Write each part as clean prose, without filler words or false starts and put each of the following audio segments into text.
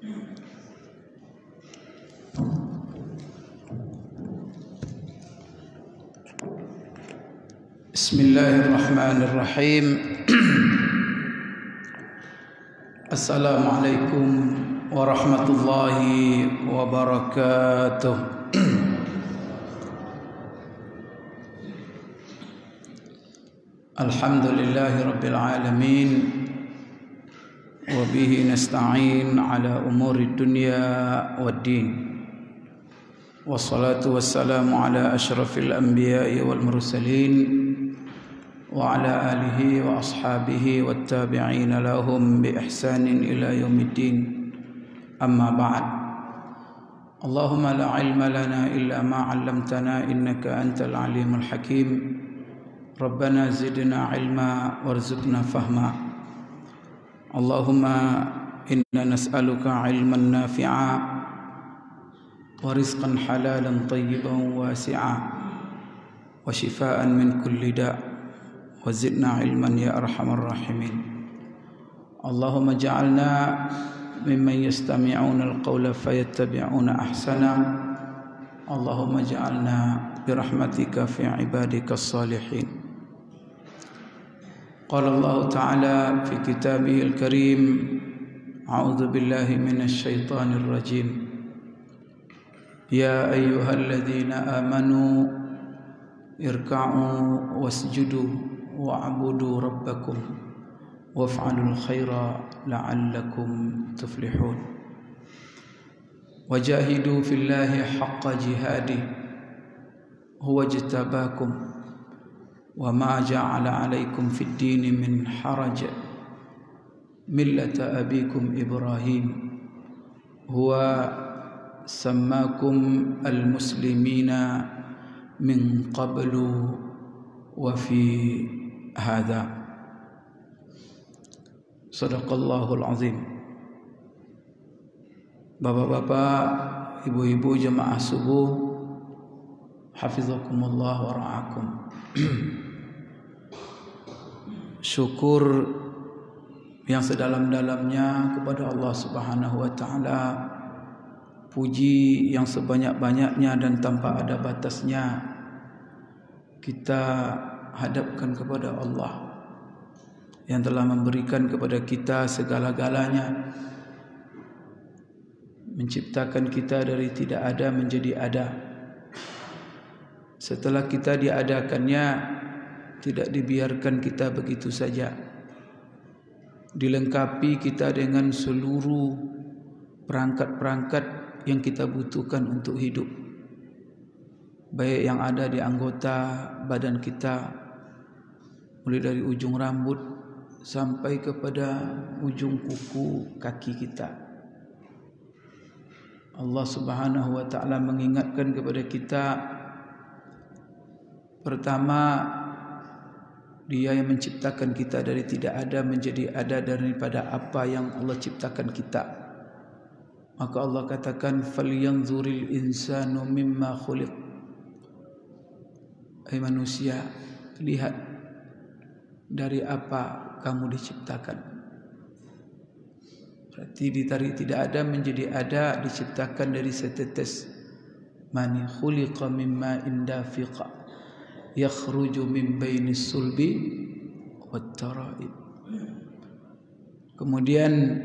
Bismillahirrahmanirrahim. Assalamualaikum warahmatullahi wabarakatuh. Alhamdulillahi rabbil alamin. Wa bihi nasta'in ala umuri dunya waddin. Wassalatu wassalamu ala asyrafil anbiya'i wal mursalin wa ala alihi wa ashabihi wat tabi'in lahum bi ihsanin ila yaumiddin. Amma ba'd. Allahumma la ilma lana illa ma 'allamtana innaka antal alimul hakim. Rabbana zidna ilma warzuqna fahma. Allahumma inna nas'aluka ilman nafi'a wa rizqan halalan tayyiban wasi'a wa shifaa'an min kulli da' wa zidna ilman ya arhamar rahimin. Allahumma ja'alna mimman yastami'una al-qawla fayattabi'una ahsana. Allahumma ja'alna birahmatika fi ibadika as-salihin. Qala Allah Ta'ala fi kitabihil karim, a'udzu billahi minasy syaithanir rajim. Ya ayyuhalladzina amanu irka'u wasjudu wa'budu rabbakum waf'alul khaira la'allakum tuflihun. Wajahidu fillahi haqqa jihadi huwa jtabakum wa ma ja'ala 'alaikum fid dini min haraj millata abikum Ibrahim huwa sammakum al-muslimina min qablu wa fi hadha. Sadaqallahul azim. Bapak-bapak, ibu-ibu jemaah subuh, hafizakumullah wa ra'akum. Syukur yang sedalam-dalamnya kepada Allah Subhanahu wa taala. Puji yang sebanyak-banyaknya dan tanpa ada batasnya kita hadapkan kepada Allah yang telah memberikan kepada kita segala-galanya, menciptakan kita dari tidak ada menjadi ada. Setelah kita diadakannya, tidak dibiarkan kita begitu saja, dilengkapi kita dengan seluruh perangkat-perangkat yang kita butuhkan untuk hidup, baik yang ada di anggota badan kita, mulai dari ujung rambut sampai kepada ujung kuku kaki kita. Allah Subhanahu wa taala mengingatkan kepada kita, pertama, Dia yang menciptakan kita dari tidak ada menjadi ada daripada apa yang Allah ciptakan kita. Maka Allah katakan, falyanzuril insanu mimma khuliq. Hai manusia, lihat dari apa kamu diciptakan. Berarti dari tidak ada menjadi ada, diciptakan dari setetes mani. Khuliqa mimma indafiqa yakhruju min bainis sulbi wat tara'ib. Kemudian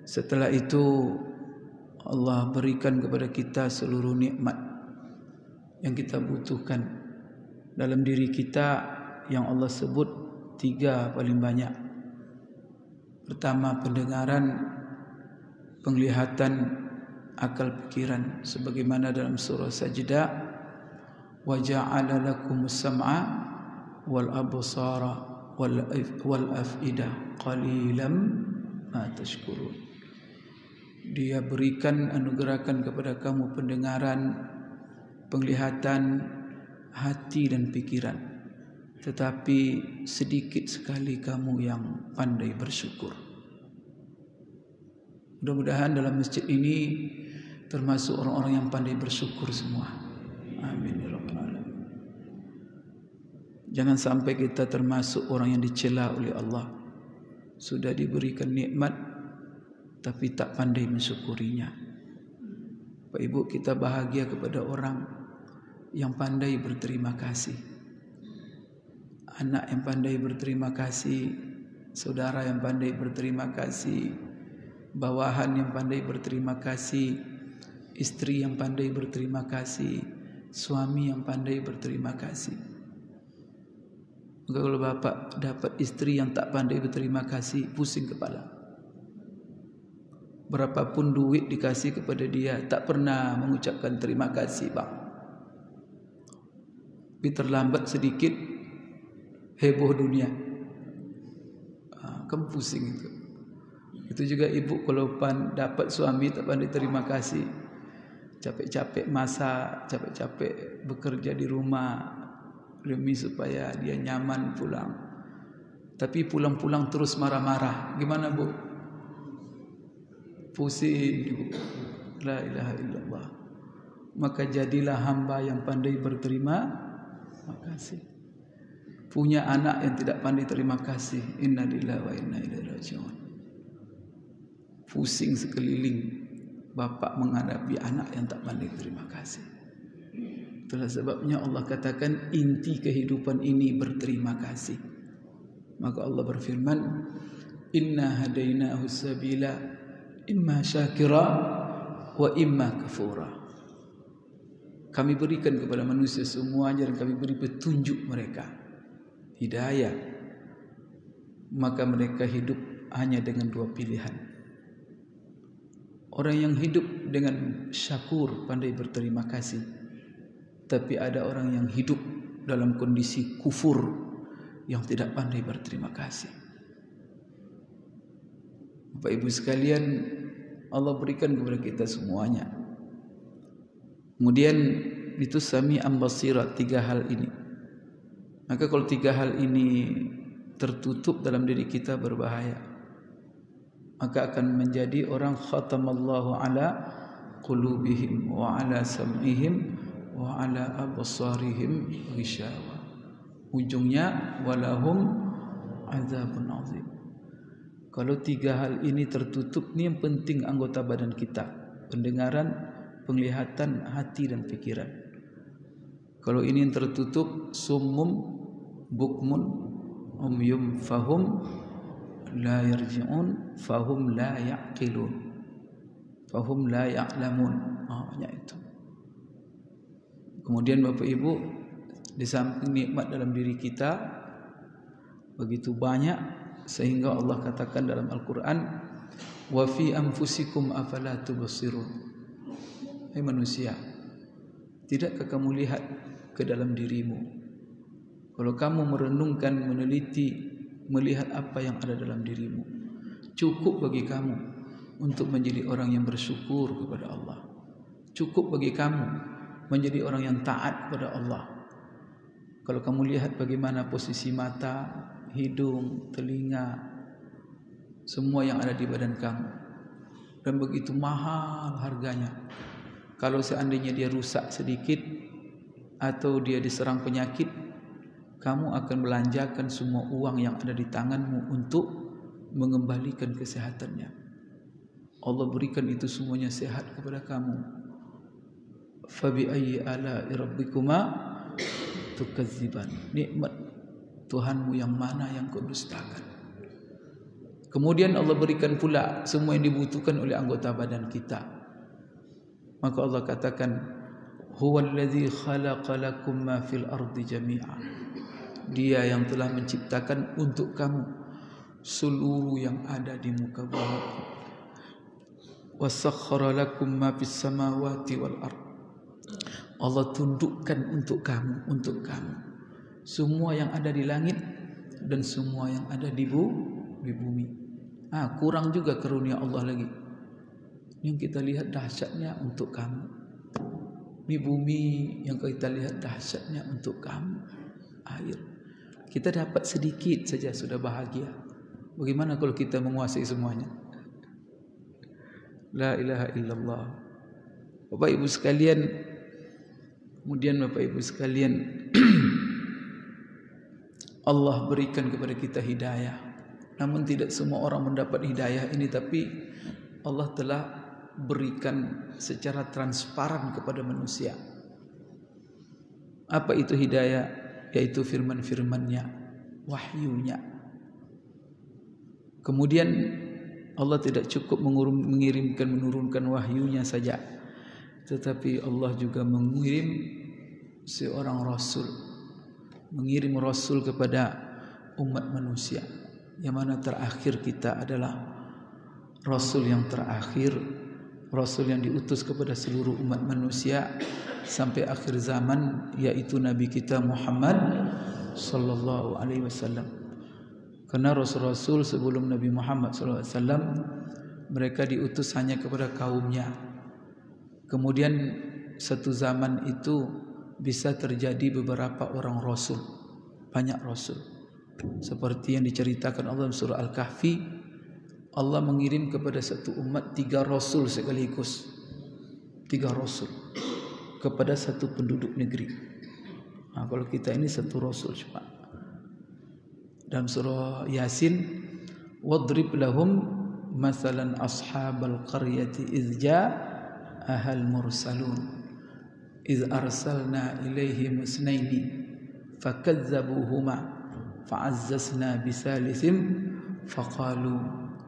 setelah itu Allah berikan kepada kita seluruh nikmat yang kita butuhkan dalam diri kita, yang Allah sebut tiga paling banyak. Pertama, pendengaran, penglihatan, akal pikiran, sebagaimana dalam surah Sajdah, wa ja'ala lakumus sam'a wal absara wal af'idah qalilan ma tashkurun. Dia berikan, anugerahkan kepada kamu pendengaran, penglihatan, hati dan pikiran, tetapi sedikit sekali kamu yang pandai bersyukur. Mudah-mudahan dalam masjid ini termasuk orang-orang yang pandai bersyukur semua. Amin ya rabbal alamin. Jangan sampai kita termasuk orang yang dicela oleh Allah. Sudah diberikan nikmat tapi tak pandai mensyukurinya. Bapak Ibu, kita bahagia kepada orang yang pandai berterima kasih. Anak yang pandai berterima kasih, saudara yang pandai berterima kasih, bawahan yang pandai berterima kasih, istri yang pandai berterima kasih, suami yang pandai berterima kasih. Maka kalau bapak dapat istri yang tak pandai berterima kasih, pusing kepala. Berapapun duit dikasih kepada dia, tak pernah mengucapkan terima kasih, bang. Tapi terlambat sedikit, heboh dunia. Kamu pusing itu. Itu juga ibu kalau dapat suami tak pandai terima kasih, capek-capek masak, capek-capek bekerja di rumah demi supaya dia nyaman pulang. Tapi pulang-pulang terus marah-marah. Gimana bu? Pusing ibu. La ilaha illallah. Maka jadilah hamba yang pandai berterima kasih. Punya anak yang tidak pandai terima kasih, inna lillahi wa inna ilaihi raji'un. Pusing sekeliling bapak menghadapi anak yang tak pandai terima kasih. Itulah sebabnya Allah katakan inti kehidupan ini berterima kasih. Maka Allah berfirman, inna hadainahu sabila imma syakira wa imma kafura. Kami berikan kepada manusia semuanya dan kami beri petunjuk mereka, hidayah. Maka mereka hidup hanya dengan dua pilihan. Orang yang hidup dengan syakur, pandai berterima kasih. Tapi ada orang yang hidup dalam kondisi kufur, yang tidak pandai berterima kasih. Bapak Ibu sekalian, Allah berikan kepada kita semuanya. Kemudian itu sami'an basira, tiga hal ini. Maka kalau tiga hal ini tertutup dalam diri kita berbahaya. Maka akan menjadi orang khatamallahu ala qulubihim wa ala sam'ihim wa ala absarihim ghishawa. Ujungnya walahum azabun azim. Kalau tiga hal ini tertutup, ini yang penting anggota badan kita, pendengaran, penglihatan, hati dan pikiran. Kalau ini yang tertutup, summum bukmun umyum fahum la yarji'un fahum la ya'qilun fahum la ya'lamun. Banyak itu. Kemudian Bapak Ibu, di samping nikmat dalam diri kita begitu banyak, sehingga Allah katakan dalam Al-Quran, wa fi anfusikum afala tubsirun. Hai manusia, tidakkah kamu lihat ke dalam dirimu? Kalau kamu merenungkan, meneliti, melihat apa yang ada dalam dirimu, cukup bagi kamu untuk menjadi orang yang bersyukur kepada Allah. Cukup bagi kamu menjadi orang yang taat kepada Allah. Kalau kamu lihat bagaimana posisi mata, hidung, telinga, semua yang ada di badan kamu, dan begitu mahal harganya. Kalau seandainya dia rusak sedikit atau dia diserang penyakit, kamu akan belanjakan semua uang yang ada di tanganmu untuk mengembalikan kesehatannya. Allah berikan itu semuanya sehat kepada kamu. Fabi ayyi ala'i rabbikuma tukadziban. Nikmat Tuhanmu yang mana yang kau dustakan? Kemudian Allah berikan pula semua yang dibutuhkan oleh anggota badan kita. Maka Allah katakan, huwallazi khalaqa lakum ma fil ardi jami'a. Dia yang telah menciptakan untuk kamu seluruh yang ada di muka bumi. Wasakhkhara lakum ma fis samawati wal ard. Allah tundukkan untuk kamu semua yang ada di langit dan semua yang ada di bumi. Kurang juga karunia Allah lagi. Yang kita lihat dahsyatnya untuk kamu. Di bumi yang kita lihat dahsyatnya untuk kamu. Air. Kita dapat sedikit saja sudah bahagia. Bagaimana kalau kita menguasai semuanya? La ilaha illallah. Bapak Ibu sekalian, kemudian Bapak Ibu sekalian, Allah berikan kepada kita hidayah. Namun tidak semua orang mendapat hidayah ini, tapi Allah telah berikan secara transparan kepada manusia. Apa itu hidayah? Yaitu firman-firman-Nya, wahyunya. Kemudian Allah tidak cukup menurunkan wahyunya saja, tetapi Allah juga mengirim seorang rasul, mengirim rasul kepada umat manusia, yang mana terakhir kita adalah rasul yang terakhir, rasul yang diutus kepada seluruh umat manusia sampai akhir zaman, yaitu Nabi kita Muhammad sallallahu alaihi wasallam. Karena rasul-rasul sebelum Nabi Muhammad sallallahu alaihi wasallam mereka diutus hanya kepada kaumnya. Kemudian satu zaman itu bisa terjadi beberapa orang rasul, banyak rasul. Seperti yang diceritakan Allah dalam surah Al-Kahfi, Allah mengirim kepada satu umat 3 rasul sekaligus. 3 rasul kepada satu penduduk negeri. Nah, kalau kita ini 1 rasul cuma. Dalam surah Yasin, wadrib lahum masalan ashabal qaryati iz ja'ahal mursalun iz arsalna ilaihim isnaini fakazzabuhuma fa'azzazna bisalisim faqalu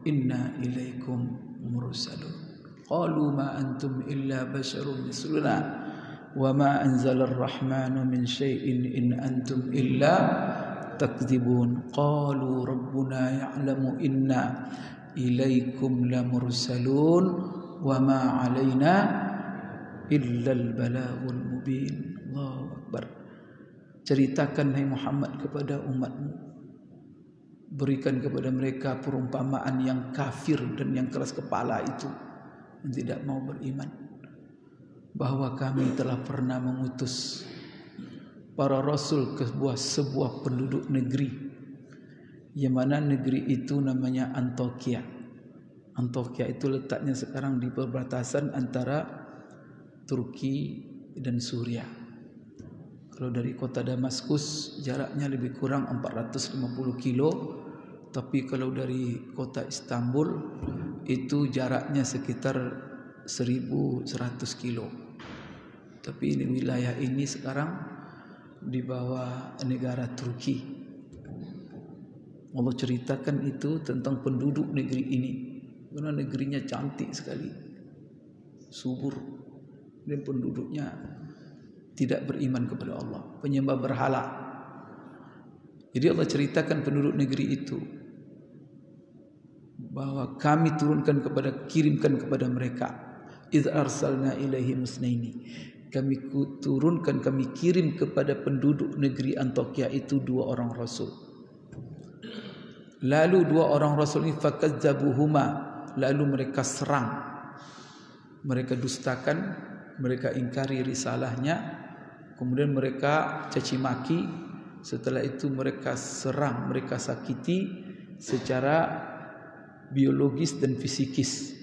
inna ilaikum mursalun qalu ma antum illa basharun misluna wa ma anzala ar-rahmanu min syai'in in antum illa takdzibun qalu rabbuna ya'lamu inna ilaikum lamursalun wa ma 'alaina illa al-balaghul mubin. Allahu akbar. Ceritakan hai Muhammad kepada umatmu, berikan kepada mereka perumpamaan yang kafir dan yang keras kepala itu, yang tidak mau beriman, bahwa kami telah pernah mengutus para rasul ke sebuah penduduk negeri, yang mana negeri itu namanya Antioquia. Antioquia itu letaknya sekarang di perbatasan antara Turki dan Suria. Kalau dari kota Damaskus jaraknya lebih kurang 450 kilo, tapi kalau dari kota Istanbul itu jaraknya sekitar 1100 kilo. Tapi ini wilayah ini sekarang di bawah negara Turki. Allah ceritakan itu tentang penduduk negeri ini, karena negerinya cantik sekali, subur, dan penduduknya tidak beriman kepada Allah, penyembah berhala. Jadi Allah ceritakan penduduk negeri itu bahwa kami kirimkan kepada mereka, idz arsalna ilaihim isnaini, kami kirim kepada penduduk negeri Antioquia itu 2 orang rasul. Lalu 2 orang rasul ini fakazzabuhuma, lalu mereka serang, mereka dustakan, mereka ingkari risalahnya, kemudian mereka caci maki. Setelah itu mereka serang, mereka sakiti secara biologis dan fisikis.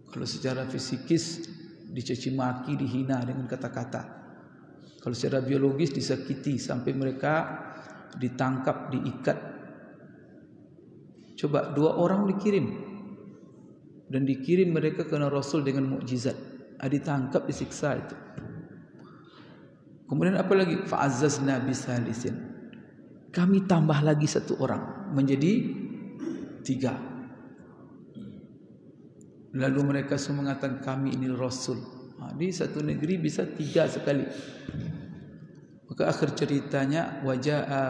Kalau secara fisikis dicaci maki, dihina dengan kata-kata. Kalau secara biologis disakiti sampai mereka ditangkap, diikat. Coba 2 orang dikirim, dan dikirim mereka karena Rasul dengan mukjizat. Ditangkap, disiksa itu. Kemudian apa lagi? Fa'azzazna bisalisin, kami tambah lagi 1 orang menjadi 3. Lalu mereka semua mengatakan kami ini Rasul. Di satu negeri bisa 3 sekali. Maka akhir ceritanya waja'a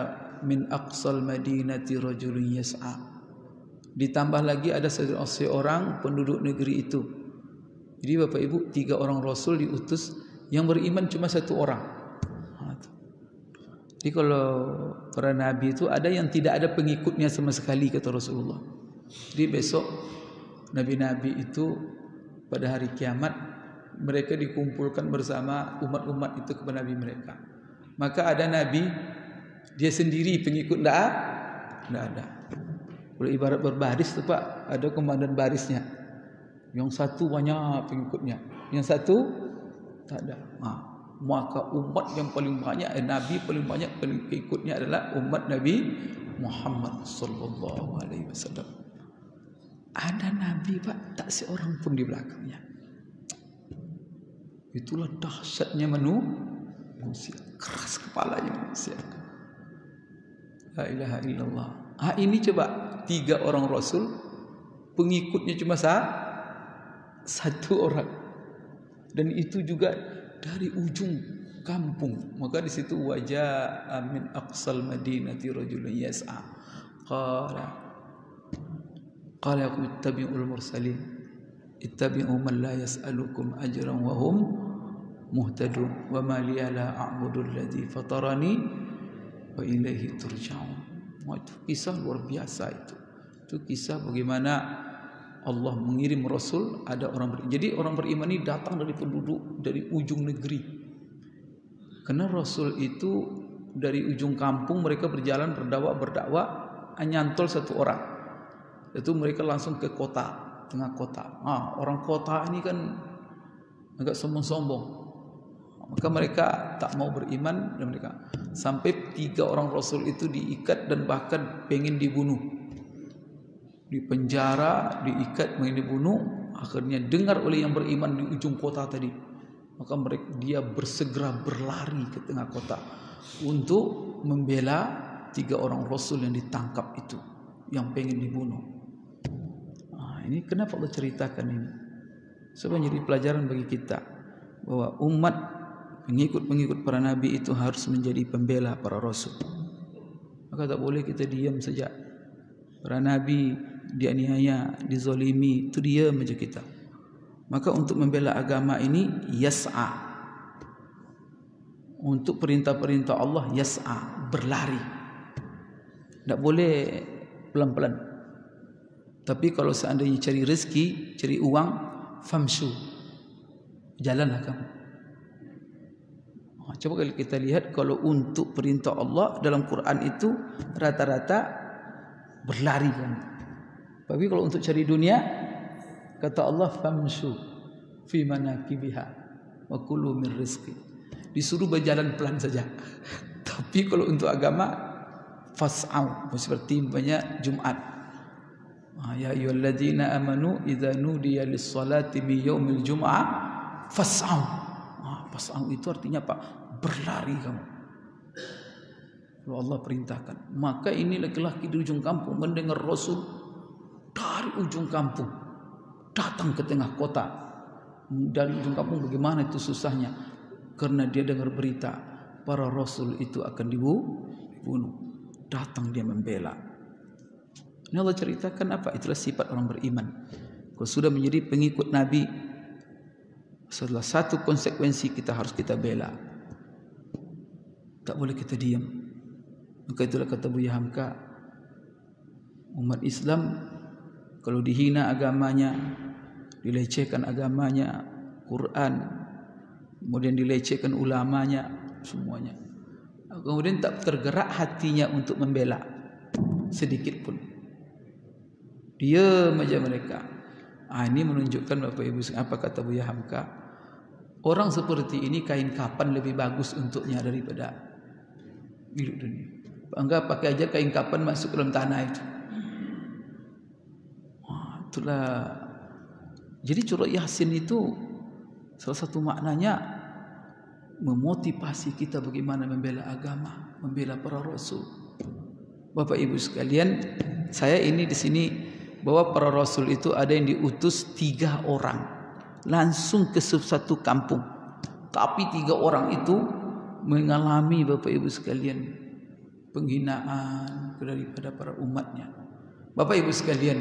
min aqsal madinati rajulun yas'a, ditambah lagi ada seorang penduduk negeri itu. Jadi Bapak Ibu, 3 orang Rasul diutus, yang beriman cuma 1 orang. Jadi kalau para Nabi itu ada yang tidak ada pengikutnya sama sekali, kata Rasulullah. Jadi besok Nabi-Nabi itu pada hari kiamat mereka dikumpulkan bersama umat-umat itu kepada Nabi mereka. Maka ada Nabi dia sendiri pengikut, tidak ada. Kalau ibarat berbaris tu Pak, ada komandan barisnya. Yang satu banyak pengikutnya, yang satu tak ada. Maka umat yang paling banyak, Nabi paling banyak pengikutnya adalah umat Nabi Muhammad sallallahu alaihi wasallam. Ada nabi Pak, tak seorang pun di belakangnya. Itulah dahsyatnya manusia, keras kepalanya manusia. La ilaha illallah. Ini coba 3 orang Rasul, pengikutnya cuma satu orang, dan itu juga dari ujung kampung. Maka di situ wajah min aqsal madinati rajulun yas'a qala yakum ittabi'ul mursalin ittabi'u man la yas'alukum ajran wa hum muhtadun wa ma liya la a'budu alladhi fatarani wa ilaihi turja'un. Itu kisah luar biasa itu kisah bagaimana Allah mengirim Rasul. Ada orang jadi orang beriman ini datang dari penduduk dari ujung negeri. Karena Rasul itu dari ujung kampung mereka berjalan berdakwah nyantol satu orang. Itu mereka langsung ke kota, tengah kota. Orang kota ini kan agak sombong-sombong. Maka mereka tak mau beriman dan mereka sampai 3 orang Rasul itu diikat dan bahkan pengen dibunuh. Di penjara, diikat, ingin dibunuh. Akhirnya dengar oleh yang beriman di ujung kota tadi. Maka dia bersegera berlari ke tengah kota untuk membela 3 orang Rasul yang ditangkap itu, yang pengen dibunuh. Ini kenapa Allah ceritakan ini? Supaya jadi pelajaran bagi kita bahwa umat pengikut-pengikut para nabi itu harus menjadi pembela para Rasul. Maka tak boleh kita diam saja. Para nabi dianiaya, dizalimi, itu diam aja kita. Maka untuk membela agama ini yas'a. Untuk perintah-perintah Allah yas'a, berlari. Tak boleh pelan-pelan. Tapi kalau seandainya cari rezeki, cari uang, famshu, jalanlah kamu. Coba kalau kita lihat, kalau untuk perintah Allah dalam Quran itu rata-rata berlari kamu. Tapi kalau untuk cari dunia, kata Allah famshu fi manakibiha wa kulu min rizqi. Disuruh berjalan pelan saja. Tapi kalau untuk agama fas'au, seperti banyak Jumat. Ya ayyuhalladzina amanu idza nudiya lis-salati min yaumil jum'ah fas'au. Fas'au itu artinya apa? Berlari kamu. Kalau Allah perintahkan. Maka ini laki-laki di ujung kampung mendengar Rasul dari ujung kampung datang ke tengah kota. Dari ujung kampung bagaimana itu susahnya? Karena dia dengar berita para Rasul itu akan dibunuh. Datang dia membela. Ini Allah ceritakan apa? Itulah sifat orang beriman. Kalau sudah menjadi pengikut Nabi, salah satu konsekuensi kita harus kita bela. Tak boleh kita diam. Maka itulah kata Buya Hamka, umat Islam kalau dihina agamanya, dilecehkan agamanya, Quran, kemudian dilecehkan ulamanya, semuanya, kemudian tak tergerak hatinya untuk membela sedikit pun, diam aja mereka. Ini menunjukkan Bapak Ibu apa kata Buya Hamka, orang seperti ini kain kapan lebih bagus untuknya daripada hidup dunia. Anggap pakai aja kain kapan masuk dalam tanah itu. Itulah. Jadi surah Yasin itu salah satu maknanya memotivasi kita bagaimana membela agama, membela para Rasul. Bapak Ibu sekalian, saya ini di sini bahwa para Rasul itu ada yang diutus 3 orang langsung ke satu kampung. Tapi 3 orang itu mengalami Bapak Ibu sekalian penghinaan daripada para umatnya. Bapak Ibu sekalian,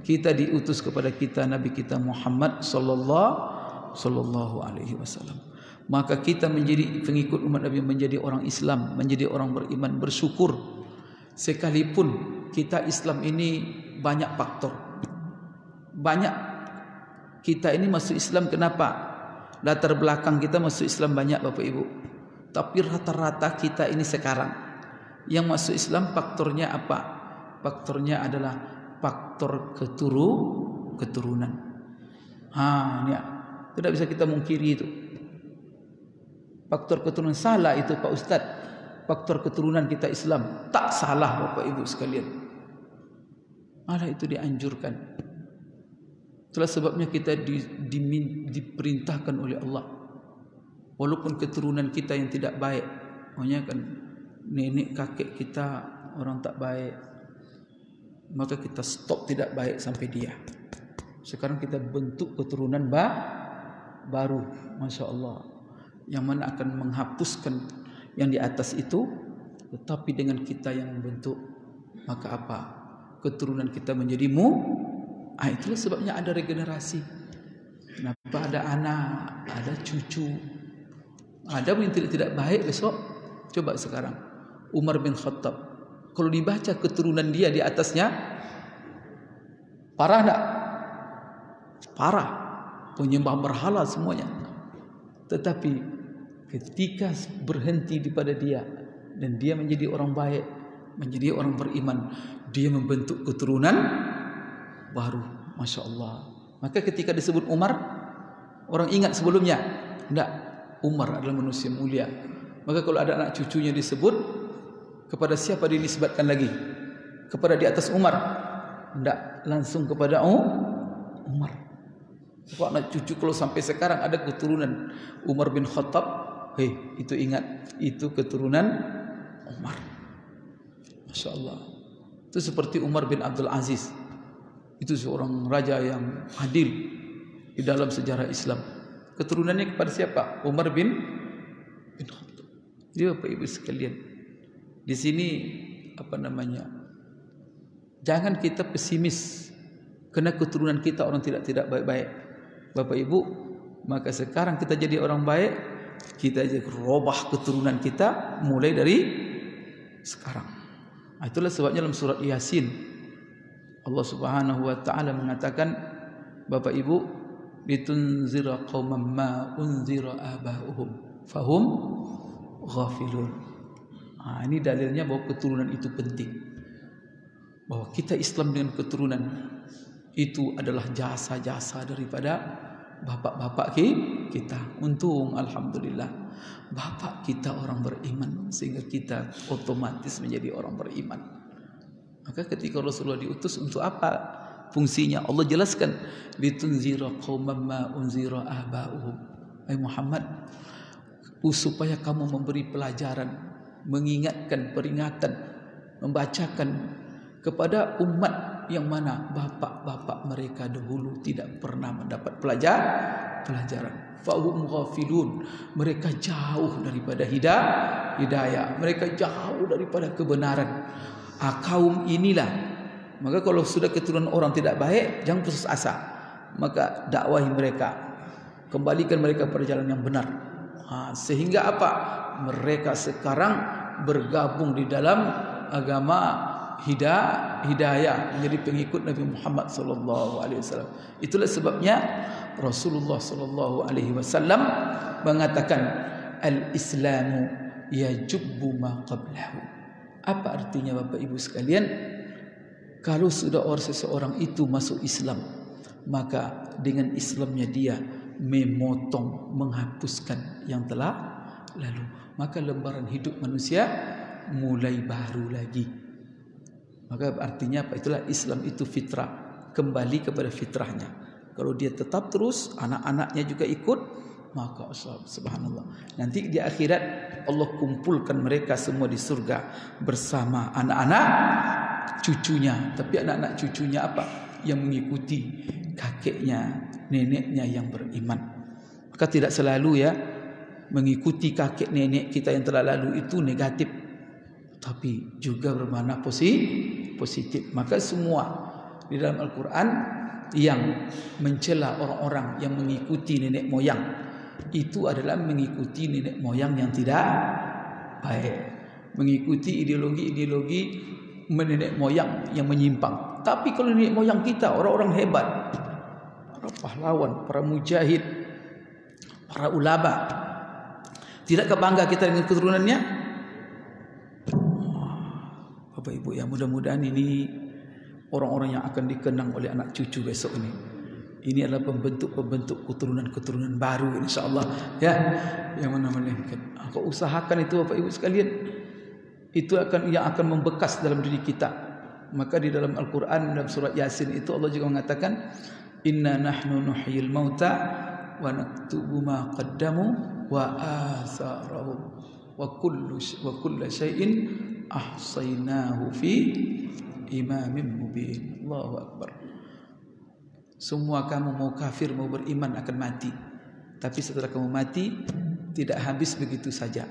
kita diutus kepada kita Nabi kita Muhammad sallallahu alaihi wasallam. Maka kita menjadi pengikut umat Nabi, menjadi orang Islam, menjadi orang beriman, bersyukur. Sekalipun kita Islam ini banyak faktor. Banyak kita ini masuk Islam, kenapa? Latar belakang kita masuk Islam banyak Bapak Ibu. Tapi rata-rata kita ini sekarang yang masuk Islam faktornya apa? Faktornya adalah faktor keturunan. Ini tidak bisa kita mungkiri itu. Faktor keturunan salah itu Pak Ustadz. Faktor keturunan kita Islam tak salah Bapak Ibu sekalian. Malah itu dianjurkan. Itulah sebabnya kita diperintahkan oleh Allah, walaupun keturunan kita yang tidak baik, makanya kan nenek kakek kita orang tak baik, maka kita stop tidak baik sampai dia. Sekarang kita bentuk keturunan baru, Masya Allah, yang mana akan menghapuskan yang di atas itu, tetapi dengan kita yang membentuk, maka apa? Keturunan kita menjadi itulah sebabnya ada regenerasi. Kenapa ada anak, ada cucu, ada yang tidak baik besok. Coba sekarang Umar bin Khattab, kalau dibaca keturunan dia di atasnya, parah tak? Parah, penyembah berhala semuanya. Tetapi ketika berhenti daripada dia dan dia menjadi orang baik, menjadi orang beriman, dia membentuk keturunan baru, Masya Allah. Maka ketika disebut Umar, orang ingat sebelumnya? Tidak, Umar adalah manusia mulia. Maka kalau ada anak cucunya disebut, kepada siapa dinisbatkan lagi? Kepada di atas Umar? Tidak, langsung kepada Umar. Sebab anak cucu kalau sampai sekarang ada keturunan Umar bin Khattab, itu ingat, itu keturunan Umar. Masya Allah. Itu seperti Umar bin Abdul Aziz. Itu seorang raja yang adil di dalam sejarah Islam. Keturunannya kepada siapa? Umar bin Khattab. Dia Bapak Ibu sekalian, di sini jangan kita pesimis karena keturunan kita orang tidak baik-baik, Bapak Ibu. Maka sekarang kita jadi orang baik, kita jadi robah keturunan kita mulai dari sekarang. Itulah sebabnya dalam surat Yasin Allah Subhanahu wa taala mengatakan, Bapak Ibu, litunzira qauman ma unzira aba'uhum fahum ghafilun. Ini dalilnya bahwa keturunan itu penting. Bahwa kita Islam dengan keturunan itu adalah jasa-jasa daripada bapak-bapak kita. Untung alhamdulillah bapak kita orang beriman, sehingga kita otomatis menjadi orang beriman. Maka ketika Rasulullah diutus untuk apa fungsinya? Allah jelaskan, litunzira qauman ma unzira aba'uhum. Hai Muhammad, supaya kamu memberi pelajaran, mengingatkan, peringatan, membacakan kepada umat yang mana bapak-bapak mereka dahulu tidak pernah mendapat pelajaran. Fahum ghafilun, mereka jauh daripada hidayah, mereka jauh daripada kebenaran. Kaum inilah. Maka kalau sudah keturunan orang tidak baik, jangan putus asa. Maka dakwahi mereka, kembalikan mereka pada jalan yang benar. Sehingga apa? Mereka sekarang bergabung di dalam agama hidayah, menjadi pengikut Nabi Muhammad SAW. Itulah sebabnya Rasulullah SAW mengatakan, al-Islamu yajubbu ma qablahu. Apa artinya Bapak Ibu sekalian? Kalau sudah seseorang itu masuk Islam, maka dengan Islamnya dia memotong, menghapuskan yang telah lalu. Maka lembaran hidup manusia mulai baru lagi. Maka artinya apa? Itulah Islam itu fitrah, kembali kepada fitrahnya. Kalau dia tetap terus, anak-anaknya juga ikut, maka subhanallah, nanti di akhirat Allah kumpulkan mereka semua di surga bersama anak-anak cucunya. Tapi anak-anak cucunya apa? Yang mengikuti kakeknya, neneknya yang beriman. Maka tidak selalu ya mengikuti kakek nenek kita yang telah lalu itu negatif, tapi juga bermakna positif. Maka semua di dalam Al-Quran yang mencela orang-orang yang mengikuti nenek moyang, itu adalah mengikuti nenek moyang yang tidak baik, mengikuti ideologi-ideologi nenek moyang yang menyimpang. Tapi kalau nenek moyang kita orang-orang hebat, para pahlawan, para mujahid, para ulama, tidakkah bangga kita dengan keturunannya? Bapak Ibu ya, mudah-mudahan ini orang-orang yang akan dikenang oleh anak cucu besok ini. Ini adalah pembentuk keturunan-keturunan baru insyaAllah ya, yang mana melahirkan. Kau usahakan itu Bapak Ibu sekalian, itu yang akan membekas dalam diri kita. Maka di dalam Al-Quran dalam surat Yasin itu Allah juga mengatakan, Inna nahnu nuhyil mauta wa naktubu ma qaddamu wa atharahum wa kullu syai'in ahsaynahu fi imamin mubin. Allahu akbar. Semua kamu mau kafir mau beriman akan mati. Tapi setelah kamu mati tidak habis begitu saja.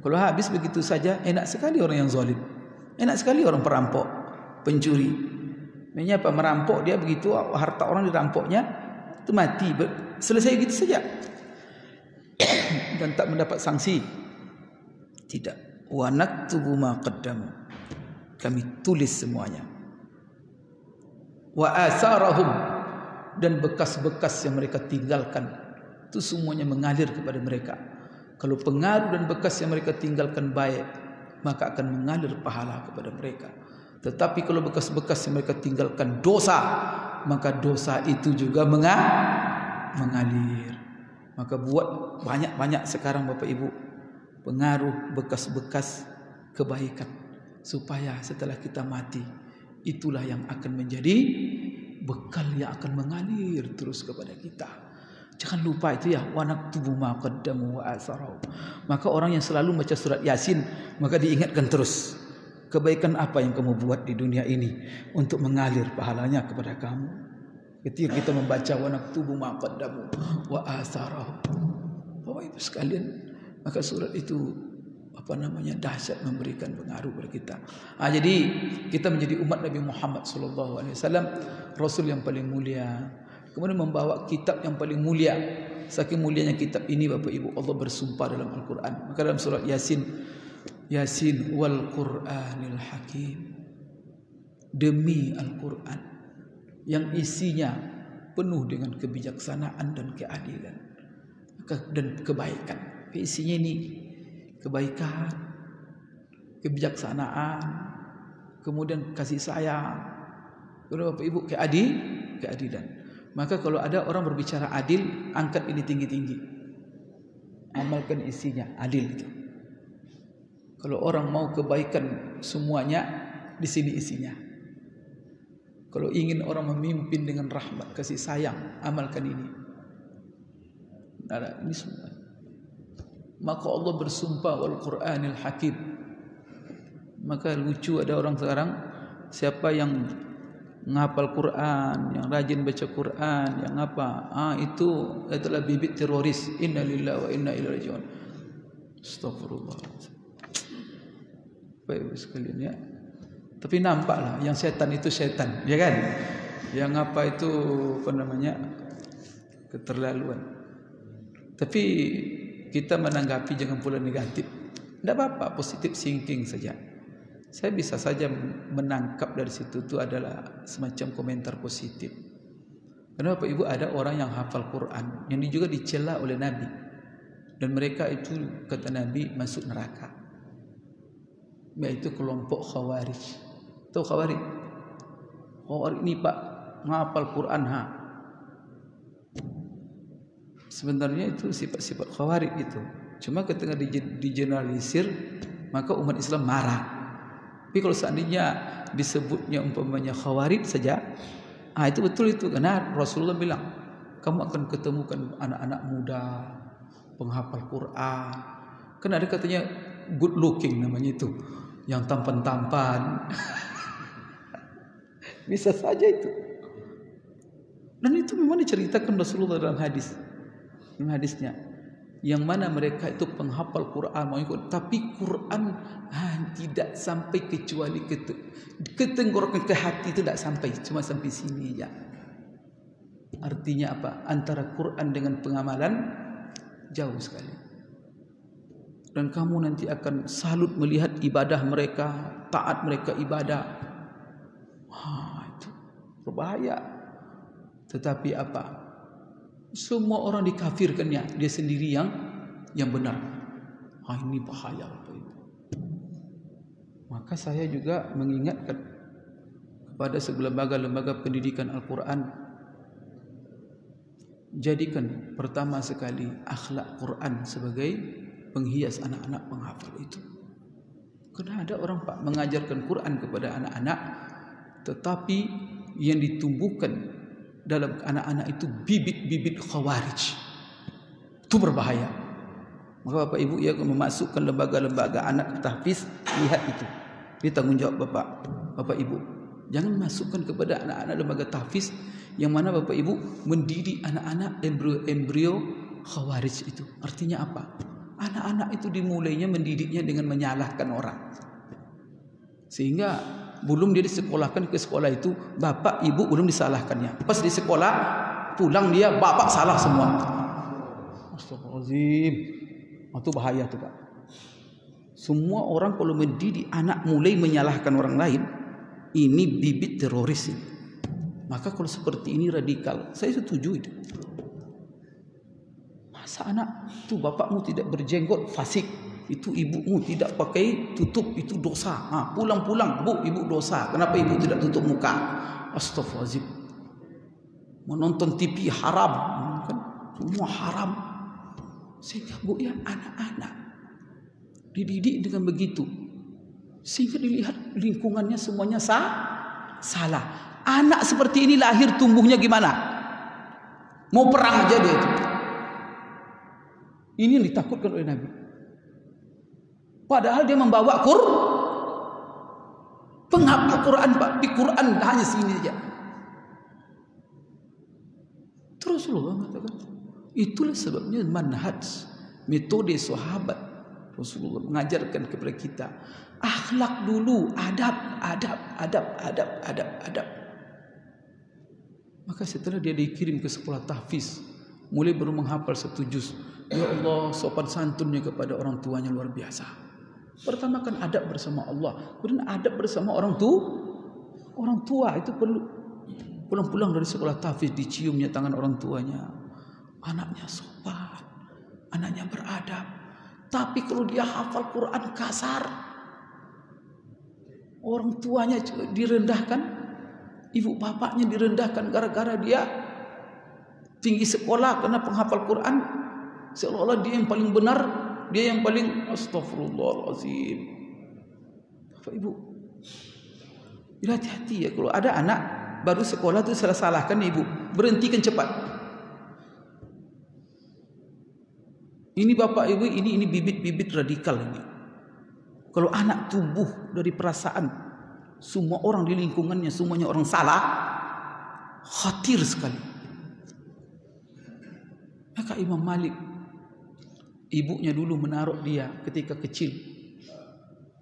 Kalau habis begitu saja, enak sekali orang yang zalim. Enak sekali orang perampok, pencuri. Maksudnya apa? Merampok dia begitu, harta orang dirampoknya, itu mati. Selesai gitu saja. Dan tak mendapat sanksi. Tidak. Wa naktubu ma qaddamu. Kami tulis semuanya. Wa atharahum. Dan bekas-bekas yang mereka tinggalkan, itu semuanya mengalir kepada mereka. Kalau pengaruh dan bekas yang mereka tinggalkan baik, maka akan mengalir pahala kepada mereka. Tetapi kalau bekas-bekas yang mereka tinggalkan dosa, maka dosa itu juga mengalir. Maka buat banyak-banyak sekarang Bapak Ibu pengaruh bekas-bekas kebaikan, supaya setelah kita mati itulah yang akan menjadi bekal yang akan mengalir terus kepada kita. Jangan lupa itu ya, wa naktubu ma qaddamu wa atharahum. Maka orang yang selalu baca surat Yasin, maka diingatkan terus kebaikan apa yang kamu buat di dunia ini untuk mengalir pahalanya kepada kamu. Ketika kita membaca wa naktubu ma qaddamu wa atharahum, Bapak Ibu sekalian, maka surat itu dahsyat, memberikan pengaruh kepada kita. Jadi kita menjadi umat Nabi Muhammad SAW, Rasul yang paling mulia, kemudian membawa kitab yang paling mulia. Saking mulianya kitab ini Bapak Ibu, Allah bersumpah dalam Al-Quran. Maka dalam surat Yasin wal Qur'anil Hakim, demi Al-Quran yang isinya penuh dengan kebijaksanaan dan keadilan dan kebaikan. Isinya ini kebaikan, kebijaksanaan, kemudian kasih sayang, kemudian Bapak Ibu keadilan. Maka kalau ada orang berbicara adil, angkat ini tinggi-tinggi, amalkan isinya adil itu. Kalau orang mau kebaikan semuanya, di sini isinya. Kalau ingin orang memimpin dengan rahmat, kasih sayang, amalkan ini. Nah, ini semua. Maka Allah bersumpah wal Qur'anil Hakim. Maka lucu ada orang sekarang, siapa yang menghafal Quran, yang rajin baca Quran, yang apa? Itu adalah bibit teroris. Inna lillahi wa inna ilaihi raji'un. Astagfirullah. Baik sekalian ya. Tapi nampaklah yang setan itu setan, ya kan? Yang apa itu keterlaluan. Tapi kita menanggapi jangan pula negatif. Tidak apa-apa, positif thinking saja. Saya bisa saja menangkap dari situ itu adalah semacam komentar positif. Karena Bapak Ibu ada orang yang hafal Quran yang juga dicela oleh Nabi, dan mereka itu kata Nabi masuk neraka, yaitu kelompok Khawarij. Tahu Khawarij? Khawarij ini Pak menghafal Quran Sebenarnya itu sifat-sifat Khawarij itu. Cuma ketika digeneralisir, maka umat Islam marah. Tapi kalau seandainya disebutnya umpamanya Khawarij saja, itu betul itu. Karena Rasulullah bilang, kamu akan ketemukan anak-anak muda penghafal Quran. Kan ada katanya good looking namanya itu, yang tampan-tampan. Bisa saja itu. Dan itu memang diceritakan Rasulullah dalam hadisnya, yang mana mereka itu penghafal Quran, tapi Quran tidak sampai kecuali ketenggorokan ke hati, itu tidak sampai, cuma sampai sini ya. Artinya apa? Antara Quran dengan pengamalan jauh sekali. Dan kamu nanti akan salut melihat ibadah mereka, taat mereka ibadah. Itu berbahaya. Tetapi apa? Semua orang dikafirkannya, dia sendiri yang benar. Ini bahaya Bapak Ibu. Maka saya juga mengingatkan kepada lembaga-lembaga pendidikan Al-Quran, jadikan pertama sekali akhlak Quran sebagai penghias anak-anak penghafal itu. Karena ada orang Pak mengajarkan Quran kepada anak-anak, tetapi yang ditumbuhkan dalam anak-anak itu bibit-bibit khawarij. Itu berbahaya. Maka Bapak Ibu yang memasukkan lembaga-lembaga anak tahfiz, lihat itu. Ini tanggung jawab Bapak Ibu. Jangan masukkan kepada anak-anak lembaga tahfiz yang mana Bapak Ibu mendidik anak-anak embrio khawarij itu. Artinya apa? Anak-anak itu dimulainya mendidiknya dengan menyalahkan orang. Sehingga belum dia disekolahkan ke sekolah itu, bapak ibu belum disalahkannya. Pas di sekolah pulang dia bapak salah semua. Astagfirullahaladzim. Itu bahaya tuh Pak. Semua orang kalau mendidik anak mulai menyalahkan orang lain, ini bibit teroris ini. Maka kalau seperti ini radikal, saya setuju itu. Masa anak tuh bapakmu tidak berjenggot fasik, itu ibumu tidak pakai tutup, itu dosa. Pulang-pulang, Bu, ibu dosa. Kenapa ibu tidak tutup muka? Astagfirullahaladzim. Menonton TV haram, kan? Semua haram. Sehingga Bu ya anak-anak dididik dengan begitu, sehingga dilihat lingkungannya semuanya salah. Anak seperti ini lahir tumbuhnya gimana? Mau perang aja dia itu. Ini yang ditakutkan oleh Nabi. Padahal dia membawa penghafal Quran Pak. Di Quran hanya sini saja. Terus Rasulullah mengatakan, itulah sebabnya manhaj, metode sahabat Rasulullah mengajarkan kepada kita akhlak dulu, adab. Maka setelah dia dikirim ke sekolah tahfiz, mulai baru menghafal 1 juz. Ya Allah, sopan santunnya kepada orang tuanya luar biasa. Pertama kan adab bersama Allah, kemudian adab bersama orang tua itu perlu. Pulang-pulang dari sekolah tahfiz diciumnya tangan orang tuanya. Anaknya sopan, anaknya beradab. Tapi kalau dia hafal Quran kasar, orang tuanya direndahkan, ibu bapaknya direndahkan gara-gara dia tinggi sekolah karena penghafal Quran, seolah-olah dia yang paling benar, dia yang paling astagfirullahaladzim. Bapak Ibu, hati-hati ya kalau ada anak baru sekolah itu salahkan ibu, berhentikan cepat. Ini Bapak Ibu, ini bibit-bibit radikal ini. Kalau anak tumbuh dari perasaan semua orang di lingkungannya semuanya orang salah, khatir sekali. Maka Imam Malik, ibunya dulu menaruh dia ketika kecil,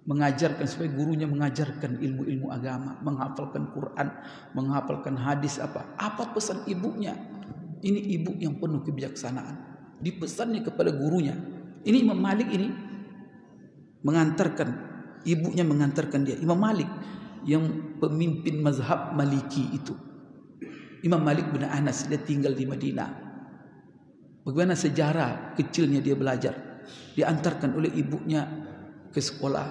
mengajarkan supaya gurunya mengajarkan ilmu-ilmu agama, menghafalkan Quran, menghafalkan hadis apa pesan ibunya. Ini ibu yang penuh kebijaksanaan. Dipesannya kepada gurunya. Ini Imam Malik ini mengantarkan, ibunya mengantarkan dia. Imam Malik yang pemimpin mazhab Maliki itu. Imam Malik bin Anas, dia tinggal di Madinah. Bagaimana sejarah kecilnya dia belajar. Diantarkan oleh ibunya ke sekolah,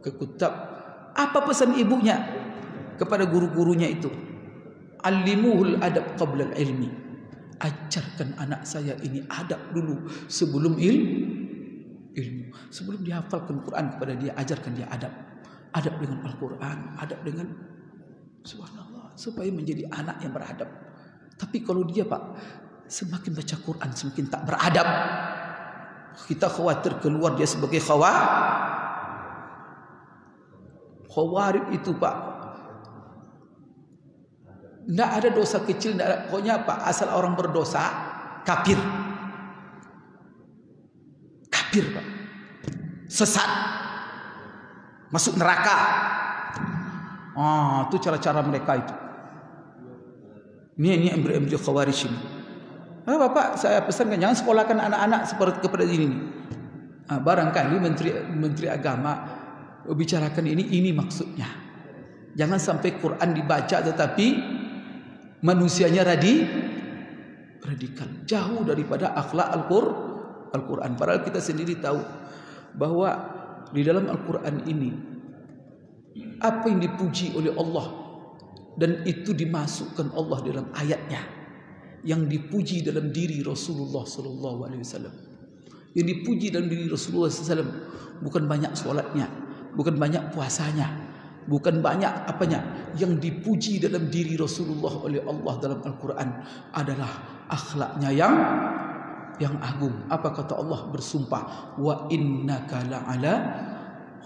ke kutab. Apa pesan ibunya kepada guru-gurunya itu? Allimuhul adab qabla al-ilmi. Ajarkan anak saya ini adab dulu sebelum ilmu. Sebelum dihafalkan Quran kepada dia, ajarkan dia adab. Adab dengan Al-Quran, adab dengan subhanallah, supaya menjadi anak yang beradab. Tapi kalau dia Pak semakin baca Quran semakin tak beradab, kita khawatir keluar dia sebagai khawarij itu Pak. Tidak ada dosa kecil, pokoknya apa? Asal orang berdosa, kafir. Kafir Pak. Sesat. Masuk neraka. Itu cara-cara mereka itu. Ini embrio khawarij ini. Bapak saya pesankan jangan sekolahkan anak-anak seperti kepada ini. Barangkali menteri agama bicarakan ini maksudnya. Jangan sampai Quran dibaca tetapi manusianya radikal, jauh daripada akhlak Al-Quran. Padahal kita sendiri tahu bahwa di dalam Al-Quran ini apa yang dipuji oleh Allah dan itu dimasukkan Allah dalam ayatnya, yang dipuji dalam diri Rasulullah SAW, yang dipuji dalam diri Rasulullah SAW bukan banyak sholatnya, bukan banyak puasanya, Bukan banyak apanya. Yang dipuji dalam diri Rasulullah oleh Allah dalam Al-Quran adalah akhlaknya yang agung. Apa kata Allah bersumpah? Wa innaka la'ala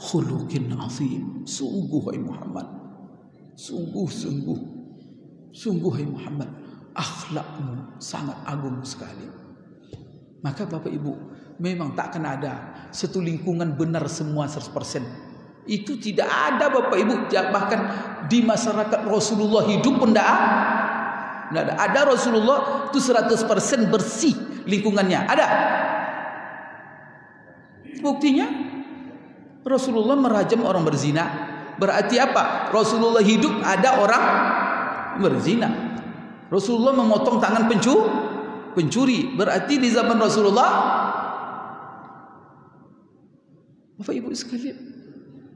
khuluqin azim. Sungguh hai Muhammad. Sungguh hai Muhammad. Akhlakmu sangat agung sekali. Maka Bapak Ibu, memang takkan ada satu lingkungan benar semua 100%. Itu tidak ada Bapak Ibu. Bahkan di masyarakat Rasulullah hidup pun tidak ada. Ada Rasulullah itu 100% bersih lingkungannya. Ada. Buktinya Rasulullah merajam orang berzina. Berarti apa? Rasulullah hidup ada orang berzina. Rasulullah memotong tangan pencuri. Berarti di zaman Rasulullah, Bapak Ibu sekalian,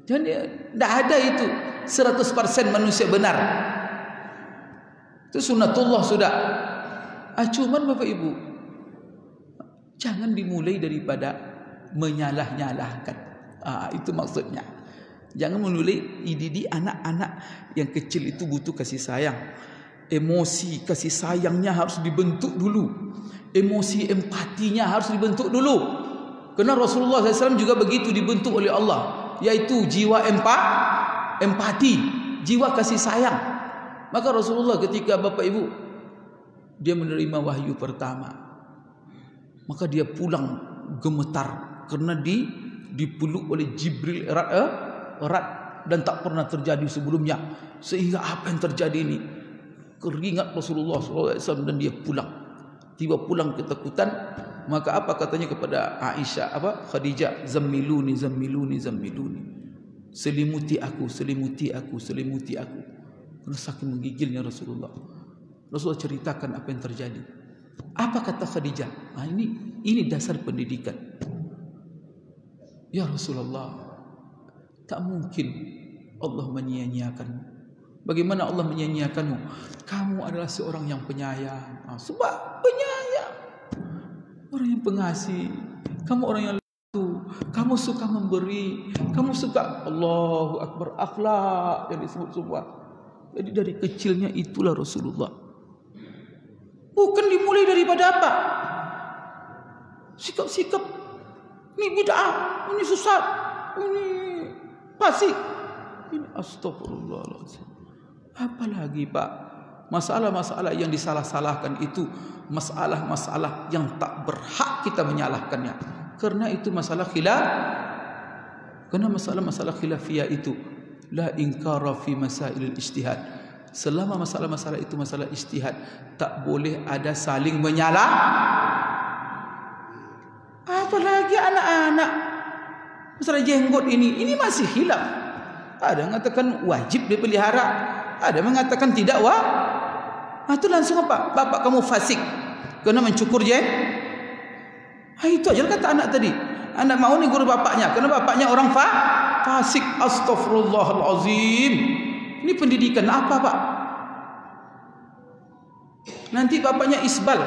jadi tidak ada itu 100% manusia benar. Itu sunnatullah sudah. Cuman Bapak Ibu, jangan dimulai daripada menyalah-nyalahkan. Itu maksudnya. Jangan memulai dididik anak-anak yang kecil itu butuh kasih sayang. Emosi kasih sayangnya harus dibentuk dulu. Emosi empatinya harus dibentuk dulu. Karena Rasulullah SAW juga begitu dibentuk oleh Allah, yaitu jiwa empati, jiwa kasih sayang. Maka Rasulullah ketika Bapak Ibu dia menerima wahyu pertama, maka dia pulang gemetar karena dipeluk oleh Jibril erat dan tak pernah terjadi sebelumnya. Sehingga apa yang terjadi ini keringat Rasulullah SAW dan dia pulang. Tiba pulang ketakutan, maka apa katanya kepada Aisyah, Khadijah, zammiluni. Selimuti aku. Karena saking menggigilnya Rasulullah. Rasulullah ceritakan apa yang terjadi. Apa kata Khadijah? Ini dasar pendidikan. Ya Rasulullah, tak mungkin Allah menyia-nyiakanmu. Bagaimana Allah menyia-nyiakanmu? Kamu adalah seorang yang penyayang. Sebab penyayang, orang yang pengasih. Kamu orang yang lucu. Kamu suka memberi. Kamu suka Allahu Akbar, akhlak yang disebut semua. Jadi dari kecilnya itulah Rasulullah. Bukan dimulai daripada apa? Sikap-sikap. Ini bid'ah, ini sesat, ini fasik, ini astagfirullahaladzim. Apalagi Pak, masalah-masalah yang disalah-salahkan itu masalah-masalah yang tak berhak kita menyalahkannya. Karena itu masalah khilaf. Karena masalah-masalah khilafiyah itu la inkara fi masailil ijtihad. Selama masalah-masalah itu masalah ijtihad, tak boleh ada saling menyalah. Apalagi anak-anak. Masalah jenggot ini masih khilaf. Ada yang mengatakan wajib dipelihara, ada yang mengatakan tidak itu langsung apa? Bapak kamu fasik karena mencukur itu aja kata anak tadi. Anak mau nih guru bapaknya karena bapaknya orang fasik. Astagfirullahalazim. Ini pendidikan apa Pak? Nanti bapaknya isbal.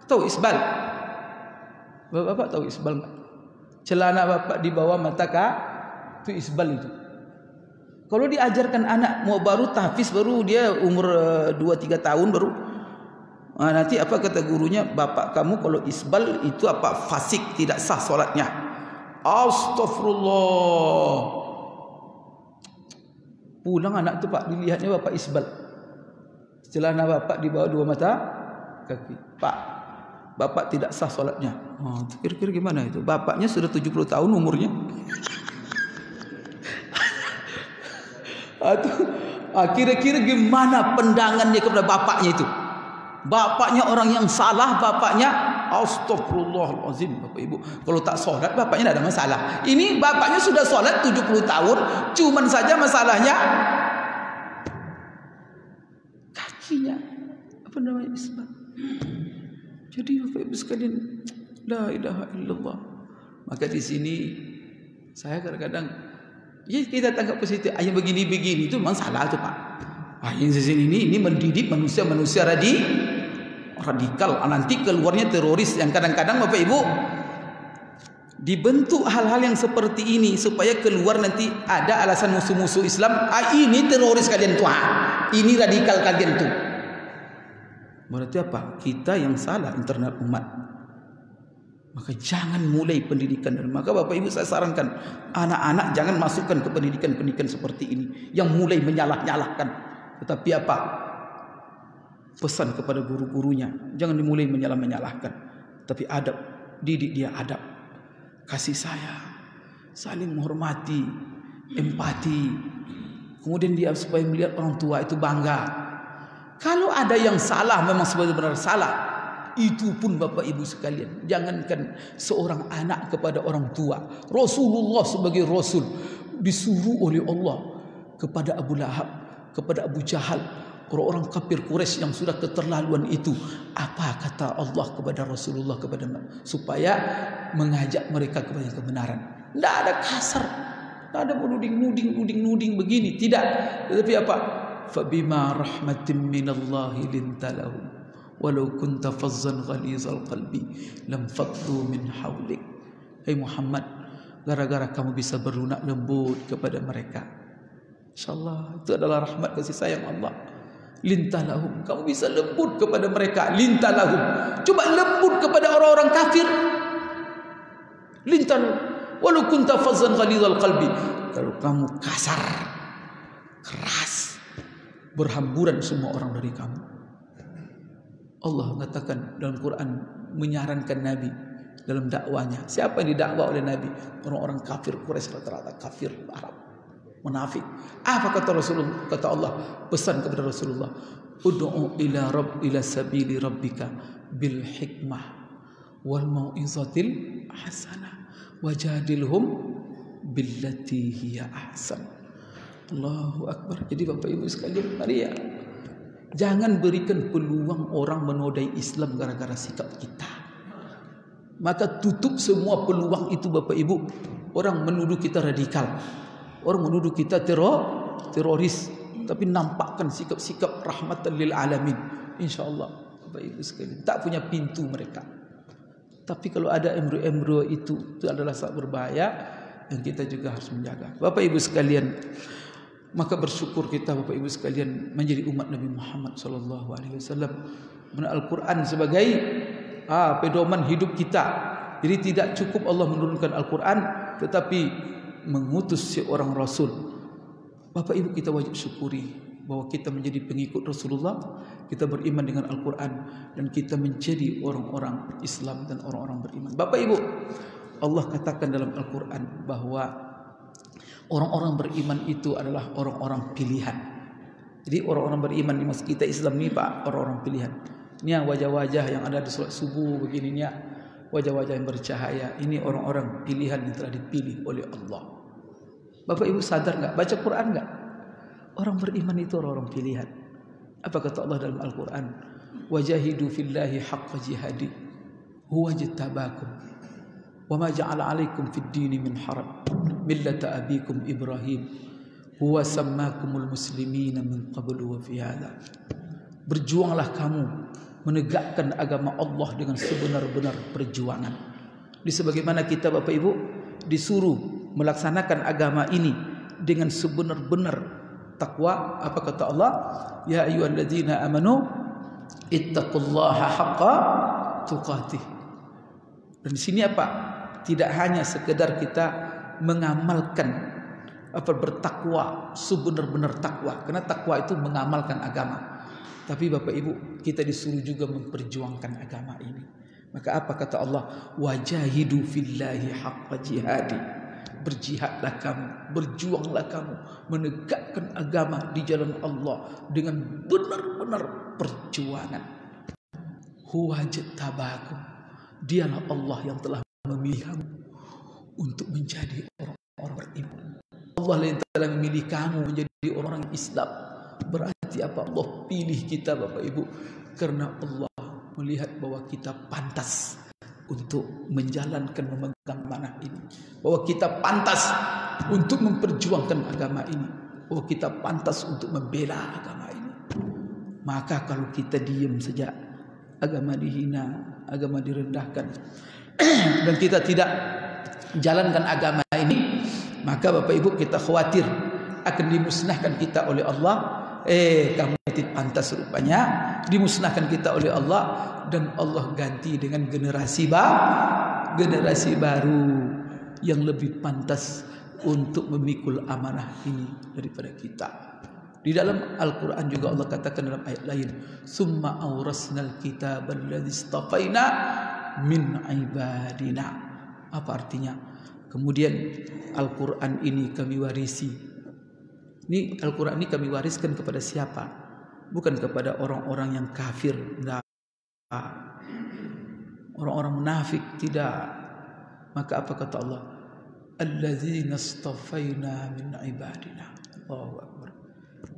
Tahu isbal? Bapak tahu isbal enggak? Celana bapak di bawah mata itu isbal itu. Kalau diajarkan anak mau baru tahfiz, baru dia umur 2-3 tahun baru. Nanti apa kata gurunya? Bapak kamu kalau isbal itu apa? Fasik, tidak sah solatnya. Astagfirullah. Pulang anak tu Pak, dilihatnya bapak isbal. Celana bapak di bawah 2 mata kaki. Pak, bapak tidak sah solatnya. Kira-kira gimana itu? Bapaknya sudah 70 tahun umurnya. Kira-kira gimana pandangannya kepada bapaknya itu? Bapaknya orang yang salah, bapaknya astagfirullahalazim. Bapak Ibu, kalau tak solat bapaknya tidak ada masalah. Ini bapaknya sudah solat 70 tahun, cuman saja masalahnya kakinya isbal. Jadi Bapak Ibu sekalian, la ilaha illallah. Maka di sini saya kadang-kadang kita tangkap ke situ, yang begini-begini itu memang salah tu Pak. Yang di sini ini mendidik manusia radikal. Nanti keluarnya teroris yang kadang-kadang Bapak Ibu Dibentuk hal-hal yang seperti ini supaya keluar nanti ada alasan musuh-musuh Islam, ini teroris kalian tuh, ini radikal kalian tuh. Berarti apa? Kita yang salah internal umat. Maka jangan mulai pendidikan. Maka Bapak Ibu saya sarankan, anak-anak jangan masukkan ke pendidikan-pendidikan seperti ini yang mulai menyalah-nyalahkan. Tetapi apa? Pesan kepada guru-gurunya, jangan dimulai menyalah-menyalahkan. Tapi adab, didik dia adab, kasih sayang, saling menghormati, empati. Kemudian dia supaya melihat orang tua itu bangga. Kalau ada yang salah, memang sebenarnya salah. Itu pun Bapak Ibu sekalian, jangankan seorang anak kepada orang tua, Rasulullah sebagai Rasul disuruh oleh Allah kepada Abu Lahab, kepada Abu Jahal, orang-orang kafir Quraisy yang sudah keterlaluan itu. Apa kata Allah kepada Rasulullah, kepada supaya mengajak mereka kepada kebenaran. Tidak ada kasar, tidak ada nuding begini, tidak. Tetapi apa? Fabima rahmatin minallahi lintalahum walau kunta fazzan ghalizal qalbi lam faddu min hawlik. Hai Muhammad, gara-gara kamu bisa berlunak lembut kepada mereka, insyaallah itu adalah rahmat kasih sayang Allah. Lintalahum, kamu bisa lembut kepada mereka. Lintalahum, coba lembut kepada orang-orang kafir. Lintalahum walau kunta fazzan ghalizal qalbi, kalau kamu kasar, keras, berhamburan semua orang dari kamu. Allah mengatakan dalam Quran, menyarankan Nabi dalam dakwanya. Siapa yang didakwa oleh Nabi? Orang-orang kafir Quraisy, rata-rata kafir Arab, munafik. Apa kata Rasulullah? Kata Allah, pesan kepada Rasulullah, ud'u ila sabili rabbika bil hikmah wal mau'izatil hasanah wajadilhum billati hiya ahsan. Allahu Akbar. Jadi Bapak Ibu sekalian, mari ya, jangan berikan peluang orang menodai Islam gara-gara sikap kita. Maka tutup semua peluang itu Bapak Ibu. Orang menuduh kita radikal, orang menuduh kita teroris, tapi nampakkan sikap-sikap rahmatan lil alamin. InsyaAllah Bapak Ibu sekalian, tak punya pintu mereka. Tapi kalau ada embrio-embrio itu adalah sangat berbahaya, yang kita juga harus menjaga. Bapak Ibu sekalian, maka bersyukur kita Bapak Ibu sekalian menjadi umat Nabi Muhammad SAW. Al-Quran sebagai pedoman hidup kita. Jadi tidak cukup Allah menurunkan Al-Quran, tetapi mengutus seorang Rasul. Bapak Ibu, kita wajib syukuri bahwa kita menjadi pengikut Rasulullah, kita beriman dengan Al-Quran, dan kita menjadi orang-orang Islam dan orang-orang beriman. Bapak Ibu, Allah katakan dalam Al-Quran bahwa orang-orang beriman itu adalah orang-orang pilihan. Jadi orang-orang beriman di masjid kita Islam ni Pak, orang-orang pilihan. Ini wajah-wajah yang ada di salat subuh begini ni, wajah-wajah yang bercahaya. Ini orang-orang pilihan yang telah dipilih oleh Allah. Bapak Ibu sadar enggak? Baca Quran enggak? Orang beriman itu orang-orang pilihan. Apa kata Allah dalam Al-Quran? Wajahidu fillahi haqqa jihadi huwa jtabakum wa ma ja'ala 'alaikum fid dini min haraj millata abikum Ibrahim huwa sammakumul muslimina min qablu wa fi hadha. Berjuanglah kamu menegakkan agama Allah dengan sebenar-benar perjuangan. Di sebagaimana kita Bapak Ibu disuruh melaksanakan agama ini dengan sebenar-benar takwa. Apa kata Allah? Ya ayyuhalladzina amanu ittaqullaha haqqa tuqatih. Dan di sini apa? Tidak hanya sekedar kita mengamalkan bertakwa sebenar-benar takwa, karena takwa itu mengamalkan agama. Tapi Bapak Ibu, kita disuruh juga memperjuangkan agama ini. Maka apa kata Allah? Wajahidu fillahi haqqa jihadi. Berjihadlah kamu, berjuanglah kamu menegakkan agama di jalan Allah dengan benar-benar perjuangan. Huwa jtabakum. Dialah Allah yang telah memilih kamu untuk menjadi orang-orang beriman. Allah yang telah memilih kamu menjadi orang Islam. Berarti apa? Allah pilih kita Bapak Ibu karena Allah melihat bahwa kita pantas untuk menjalankan, memegang amanah ini, bahwa kita pantas untuk memperjuangkan agama ini, bahwa kita pantas untuk membela agama ini. Maka kalau kita diam saja, agama dihina, agama direndahkan, dan kita tidak jalankan agama ini, maka Bapak Ibu kita khawatir akan dimusnahkan kita oleh Allah. Kamu tidak pantas rupanya, dimusnahkan kita oleh Allah, dan Allah ganti dengan generasi baru yang lebih pantas untuk memikul amanah ini daripada kita. Di dalam Al-Quran juga Allah katakan dalam ayat lain, summa awrasnal kitaba alladzi istafaina min ibadina. Apa artinya? Kemudian Al-Quran ini kami warisi. Ini Al-Quran ini kami wariskan kepada siapa? Bukan kepada orang-orang yang kafir, enggak. Orang-orang munafik, tidak. Maka apa kata Allah? Alladzina istafaina min ibadina. Allahu Akbar.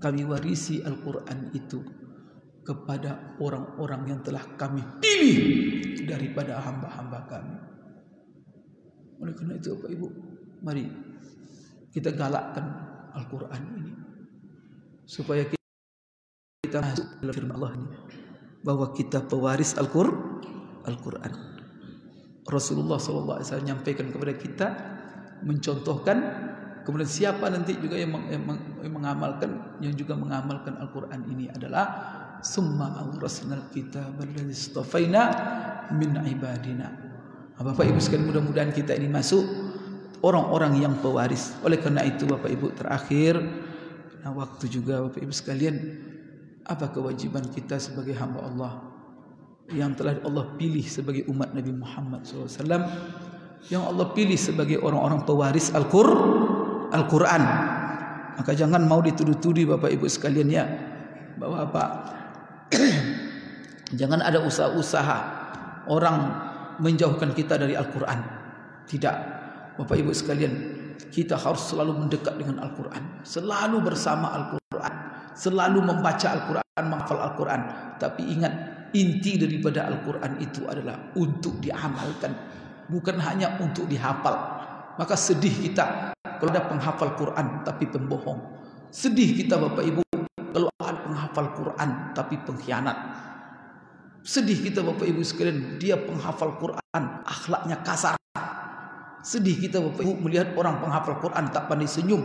Kami warisi Al-Quran itu kepada orang-orang yang telah kami pilih daripada hamba-hamba kami. Oleh karena itu Bapak Ibu, mari kita galakkan Al-Quran ini supaya kita masuk dalam firman Allah ini, bahwa kita pewaris Al-Quran. Rasulullah SAW menyampaikan kepada kita, mencontohkan, kemudian siapa nanti juga yang mengamalkan, yang juga mengamalkan Al-Quran ini adalah summa awrasnal kitaba alladzi istafaina min ibadina. Bapak Ibu sekalian, mudah-mudahan kita ini masuk orang-orang yang pewaris. Oleh karena itu Bapak Ibu, terakhir, nah waktu juga Bapak Ibu sekalian, apa kewajiban kita sebagai hamba Allah yang telah Allah pilih sebagai umat Nabi Muhammad SAW, yang Allah pilih sebagai orang-orang pewaris Al-Quran. Maka jangan mau dituduh-tuduh Bapak Ibu sekalian ya, bahwa apa jangan ada usaha-usaha orang menjauhkan kita dari Al-Quran. Tidak, Bapak Ibu sekalian, kita harus selalu mendekat dengan Al-Quran, selalu bersama Al-Quran, selalu membaca Al-Quran, menghafal Al-Quran. Tapi ingat, inti daripada Al-Quran itu adalah untuk diamalkan, bukan hanya untuk dihafal. Maka sedih kita kalau ada penghafal Quran tapi pembohong. Sedih kita Bapak Ibu kalau ada penghafal Quran tapi pengkhianat. Sedih kita Bapak Ibu sekalian, dia penghafal Quran akhlaknya kasar. Sedih kita Bapak Ibu melihat orang penghafal Quran tak pandai senyum.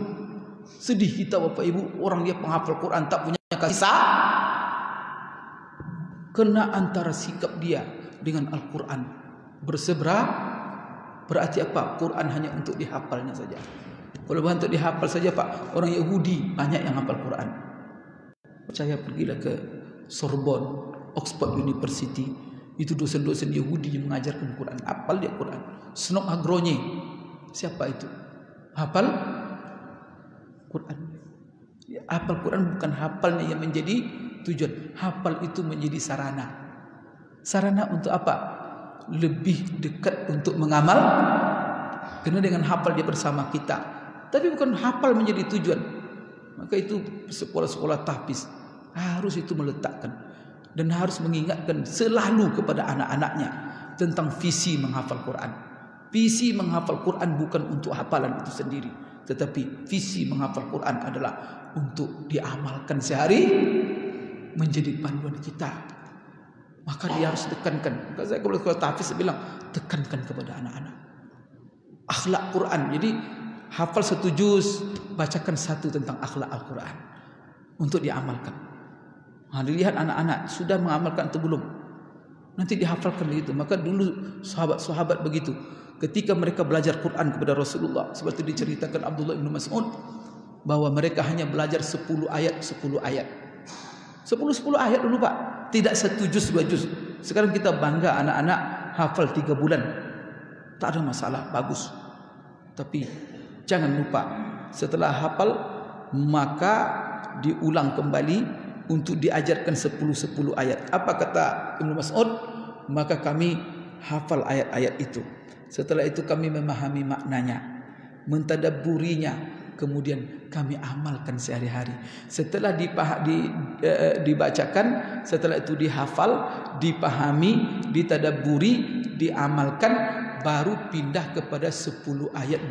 Sedih kita Bapak Ibu, orang dia penghafal Quran tak punya kasih. Kena antara sikap dia dengan Al-Quran berseberangan. Berarti apa? Quran hanya untuk dihafalnya saja. Kalau bukan untuk dihafal saja Pak, orang Yahudi banyak yang hafal Quran. Saya pergilah ke Sorbonne, Oxford University. Itu dosen-dosen Yahudi yang mengajarkan Quran. Hafal dia Quran. Snok Agronye, siapa itu? Hafal Quran. Ya, hafal Quran bukan hafalnya yang menjadi tujuan. Hafal itu menjadi sarana. Sarana untuk apa? Lebih dekat untuk mengamal. Karena dengan hafal dia bersama kita. Tapi bukan hafal menjadi tujuan. Maka itu sekolah-sekolah tahfiz harus itu meletakkan dan harus mengingatkan selalu kepada anak-anaknya tentang visi menghafal Quran. Visi menghafal Quran bukan untuk hafalan itu sendiri, tetapi visi menghafal Quran adalah untuk diamalkan sehari, menjadi panduan kita. Maka dia harus tekankan. Maka saya kalau tahfiz bilang tekankan kepada anak-anak akhlak Quran. Jadi hafal satu juz, bacakan satu tentang akhlak Al-Quran untuk diamalkan. Nah, dilihat anak-anak sudah mengamalkan atau belum, nanti dihafalkan begitu. Maka dulu sahabat-sahabat begitu, ketika mereka belajar Quran kepada Rasulullah, seperti diceritakan Abdullah bin Mas'ud, bahwa mereka hanya belajar 10 ayat 10 ayat. 10 ayat dulu Pak, tidak 1 juz 2 juz. Sekarang kita bangga anak-anak hafal 3 bulan, tak ada masalah, bagus. Tapi jangan lupa setelah hafal maka diulang kembali untuk diajarkan 10 ayat. Apa kata Ibnu Mas'ud? Maka kami hafal ayat-ayat itu. Setelah itu kami memahami maknanya, mentadabburinya, kemudian kami amalkan sehari-hari. Setelah dibacakan, setelah itu dihafal, dipahami, ditadabburi, diamalkan, baru pindah kepada 10 ayat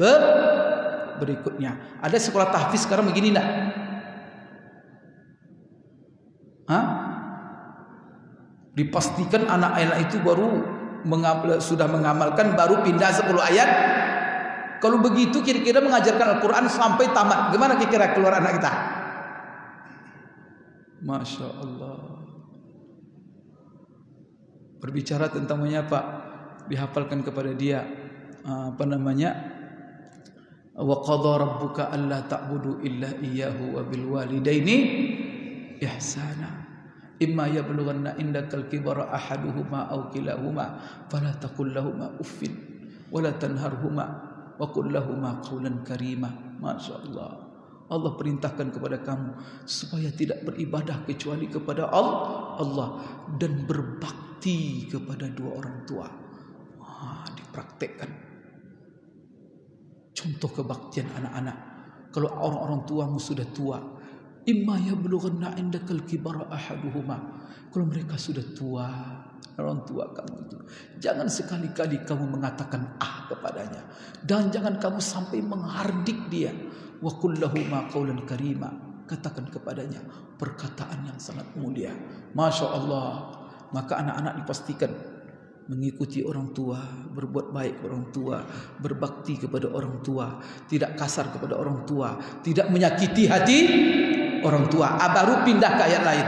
berikutnya. Ada sekolah tahfiz sekarang begini enggak? Dipastikan anak-anak itu baru sudah mengamalkan, baru pindah 10 ayat Kalau begitu kira-kira mengajarkan Al-Quran sampai tamat, gimana kira-kira keluar anak kita? Masya Allah. Berbicara tentang menyapa, dihafalkan kepada dia apa namanya? Wa qadha rabbuka alla ta'budu illa iyyahu wa bil walidaini ihsana. Imma yablughanna indakal kibara ahaduhuma aw kilahuma fala taqul lahumu uffin wa la tanharhuma wa qul lahumu qawlan karima. Masyaallah. Allah perintahkan kepada kamu supaya tidak beribadah kecuali kepada Allah dan berbakti kepada dua orang tua. Dipraktekkan. Contoh kebaktian anak-anak. Kalau orang-orang tuamu sudah tua, imma yablughanna indakal kibara ahaduhuma. Kalau mereka sudah tua, orang tua kamu itu, jangan sekali-kali kamu mengatakan kepadanya, dan jangan kamu sampai menghardik dia. Wa qul lahumu qawlan karima. Katakan kepadanya perkataan yang sangat mulia. Masya Allah. Maka anak-anak dipastikan mengikuti orang tua, berbuat baik kepada orang tua, berbakti kepada orang tua, tidak kasar kepada orang tua, tidak menyakiti hati orang tua. Baru pindah ke ayat lain.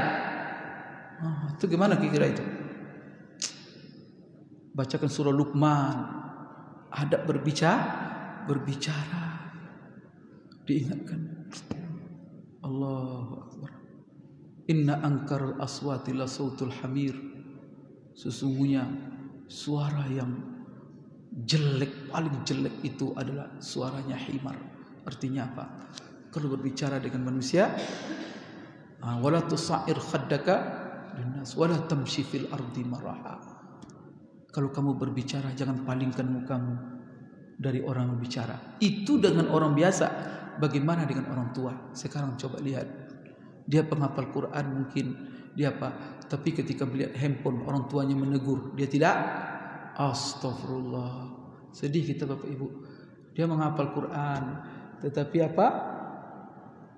Itu gimana kira-kira itu? Bacakan surah Luqman, adab berbicara, diingatkan. Allahu Akbar. Inna ankaral aswati la sautul hamir. Sesungguhnya suara yang jelek, paling jelek itu adalah suaranya himar. Artinya apa? Kalau berbicara dengan manusia, wala tusair khaddaka linnas wala tamshi fil ardi maraha. Kalau kamu berbicara, jangan palingkan mukamu dari orang berbicara. Itu dengan orang biasa. Bagaimana dengan orang tua? Sekarang coba lihat. Dia penghafal Quran mungkin, dia apa? Tapi ketika melihat handphone orang tuanya menegur, dia tidak. Astagfirullah. Sedih kita Bapak Ibu. Dia menghafal Quran, tetapi apa?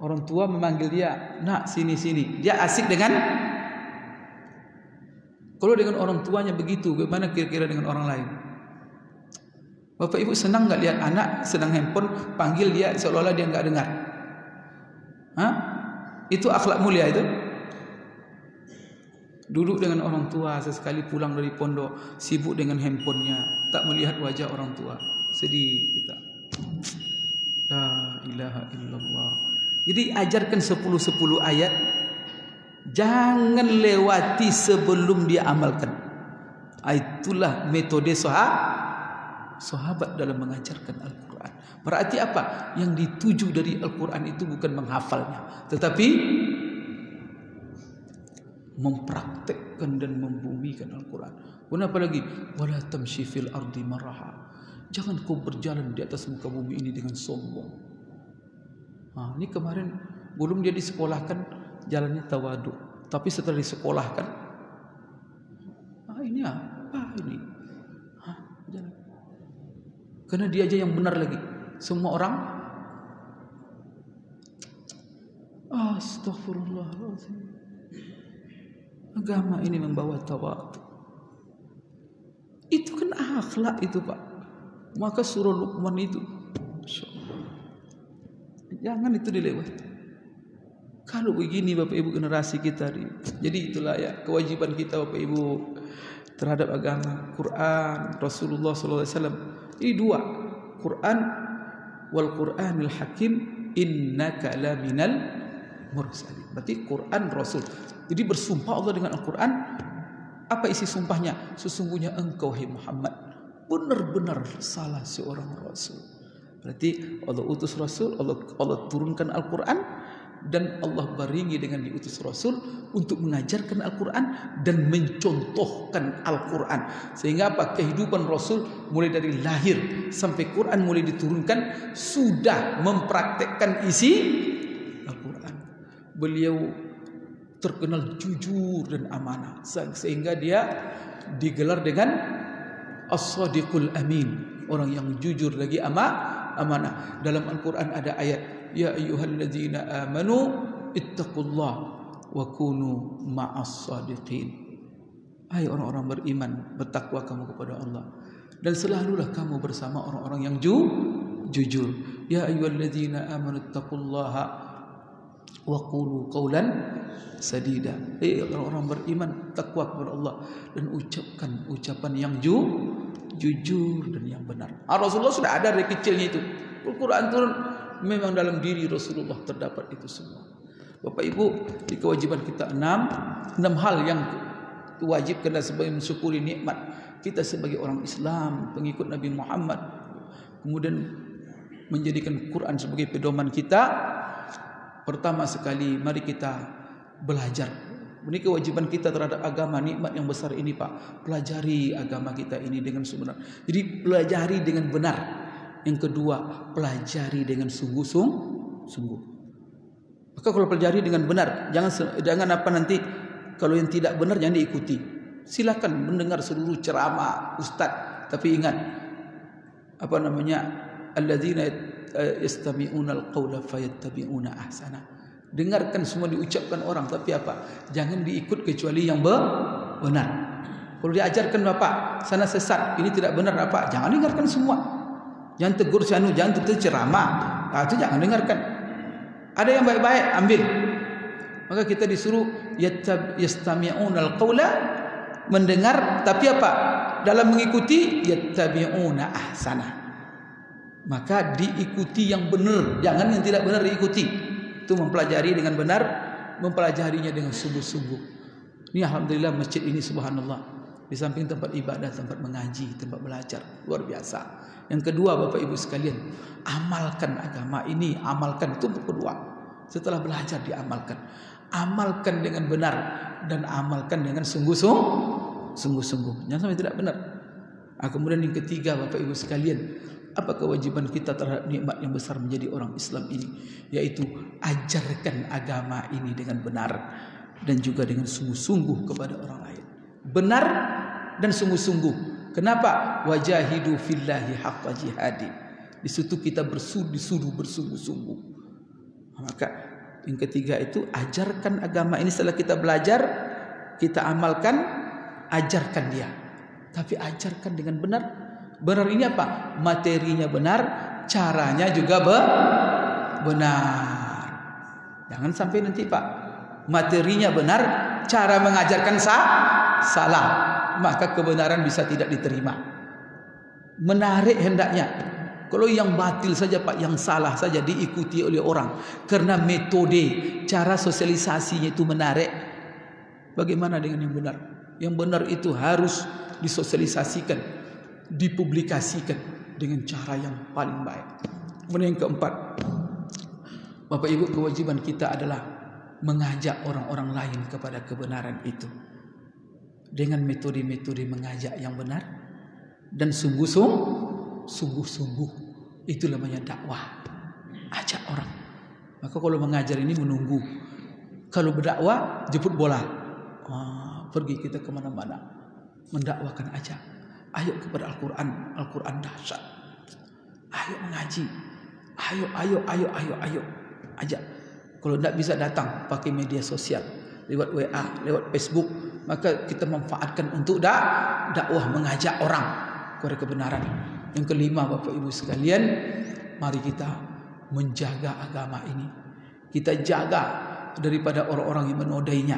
Orang tua memanggil dia, nak sini. Dia asik dengan. Kalau dengan orang tuanya begitu, bagaimana kira-kira dengan orang lain? Bapak Ibu senang nggak lihat anak sedang handphone, panggil dia seolah-olah dia nggak dengar? Itu akhlak mulia itu. Duduk dengan orang tua, sesekali pulang dari pondok, sibuk dengan handphonenya, tak melihat wajah orang tua. Sedih kita. La ilaha illallah. Jadi ajarkan 10 ayat. Jangan lewati sebelum dia amalkan. Itulah metode sahabat dalam mengajarkan Al-Quran. Berarti apa? Yang dituju dari Al-Quran itu bukan menghafalnya, tetapi mempraktekkan dan membumikan Al-Quran. Kenapa lagi? Wala tamshi fil ardi maraha. Jangan kau berjalan di atas muka bumi ini dengan sombong. Ini kemarin belum dia disekolahkan jalannya tawadu, tapi setelah disekolahkan, ini apa ini? Jalan. Karena dia aja yang benar lagi. Semua orang, astagfirullahaladzim. Agama ini membawa tawadu. Itu kan akhlak itu Pak. Maka surah Luqman itu, jangan itu dilewati. Kalau begini Bapak Ibu generasi kita, jadi itulah ya kewajiban kita Bapak Ibu terhadap agama, Quran, Rasulullah SAW. Ini dua, Quran wal Quranil Hakim innaka laminal mursalin. Berarti Quran Rasul. Jadi bersumpah Allah dengan Al-Quran. Apa isi sumpahnya? Sesungguhnya engkau hai Muhammad benar-benar salah seorang Rasul. Berarti Allah utus Rasul, Allah turunkan Al-Quran, dan Allah baringi dengan diutus Rasul untuk mengajarkan Al-Quran dan mencontohkan Al-Quran. Sehingga apa? Kehidupan Rasul mulai dari lahir sampai Quran mulai diturunkan sudah mempraktekkan isi Al-Quran. Beliau terkenal jujur dan amanah, sehingga dia digelar dengan As-Sadiqul Amin, orang yang jujur lagi amanah. Dalam Al-Quran ada ayat, ya ayyuhalladzina amanu ittaqullah wa kunu ma'as sadiqin. Hai orang-orang beriman, bertakwa kamu kepada Allah dan selalulah kamu bersama orang-orang yang jujur. Ya ayyuhalladzina amanu taqullaha wa qulu qawlan sadida. Orang-orang beriman takwa kepada Allah dan ucapkan ucapan yang jujur dan yang benar. Rasulullah sudah ada dari kecilnya itu. Al-Quran turun, memang dalam diri Rasulullah terdapat itu semua. Bapak Ibu, di kewajiban kita enam hal yang wajib kena sebagai mensyukuri nikmat kita sebagai orang Islam, pengikut Nabi Muhammad. Kemudian menjadikan Quran sebagai pedoman kita. Pertama sekali, mari kita belajar. Ini kewajiban kita terhadap agama, nikmat yang besar ini Pak. Pelajari agama kita ini dengan sebenar. Jadi pelajari dengan benar. Yang kedua, pelajari dengan sungguh-sungguh. Maka kalau pelajari dengan benar, jangan apa nanti kalau yang tidak benar jangan diikuti. Silakan mendengar seluruh ceramah ustaz, tapi ingat apa namanya? Alladzina yastami'una al-qawla fayattabi'una ahsana. Dengarkan semua diucapkan orang, tapi apa? Jangan diikut kecuali yang benar. Kalau diajarkan Bapak, sana sesat, ini tidak benar Bapak, jangan dengarkan semua. Jangan tegur sianu, jangan tegur ceramah. Itu jangan dengarkan. Ada yang baik-baik, ambil. Maka kita disuruh yastami'una al-qawla, mendengar, tapi apa? Dalam mengikuti yattabi'una ahsana. Maka diikuti yang benar, jangan yang tidak benar diikuti. Itu mempelajari dengan benar, mempelajarinya dengan sungguh-sungguh. Ini alhamdulillah masjid ini subhanallah, di samping tempat ibadah, tempat mengaji, tempat belajar, luar biasa. Yang kedua Bapak Ibu sekalian, amalkan agama ini, amalkan itu kedua. Setelah belajar diamalkan, amalkan dengan benar dan amalkan dengan sungguh-sungguh. Jangan sampai tidak benar. Kemudian yang ketiga Bapak Ibu sekalian, apa kewajiban kita terhadap nikmat yang besar menjadi orang Islam ini? Yaitu ajarkan agama ini dengan benar dan juga dengan sungguh-sungguh kepada orang lain. Benar dan sungguh-sungguh. Kenapa? Wajahidu fillahi haqqa jihadi. Di situ kita disuruh bersungguh-sungguh. Maka yang ketiga itu ajarkan agama ini. Setelah kita belajar, kita amalkan, ajarkan dia. Tapi ajarkan dengan benar. Benar ini apa? Materinya benar, caranya juga benar. Jangan sampai nanti Pak, materinya benar, cara mengajarkan salah, maka kebenaran bisa tidak diterima. Menarik hendaknya. Kalau yang batil saja Pak, yang salah saja diikuti oleh orang karena metode, cara sosialisasinya itu menarik. Bagaimana dengan yang benar? Yang benar itu harus disosialisasikan, dipublikasikan dengan cara yang paling baik. Kemudian yang keempat, Bapak Ibu, kewajiban kita adalah mengajak orang-orang lain kepada kebenaran itu dengan metode-metode mengajak yang benar dan sungguh-sungguh. Itu namanya dakwah. Ajak orang. Maka kalau mengajar ini menunggu. Kalau berdakwah jemput bola. Pergi kita kemana-mana, mendakwakan aja. Ayo kepada Al-Quran. Al-Quran dahsyat. Ayo mengaji. Ayo. Ajak. Kalau tidak bisa datang pakai media sosial, lewat WA, lewat Facebook, maka kita manfaatkan untuk dakwah, mengajak orang kepada kebenaran. Yang kelima Bapak Ibu sekalian, mari kita menjaga agama ini. Kita jaga daripada orang-orang yang menodainya.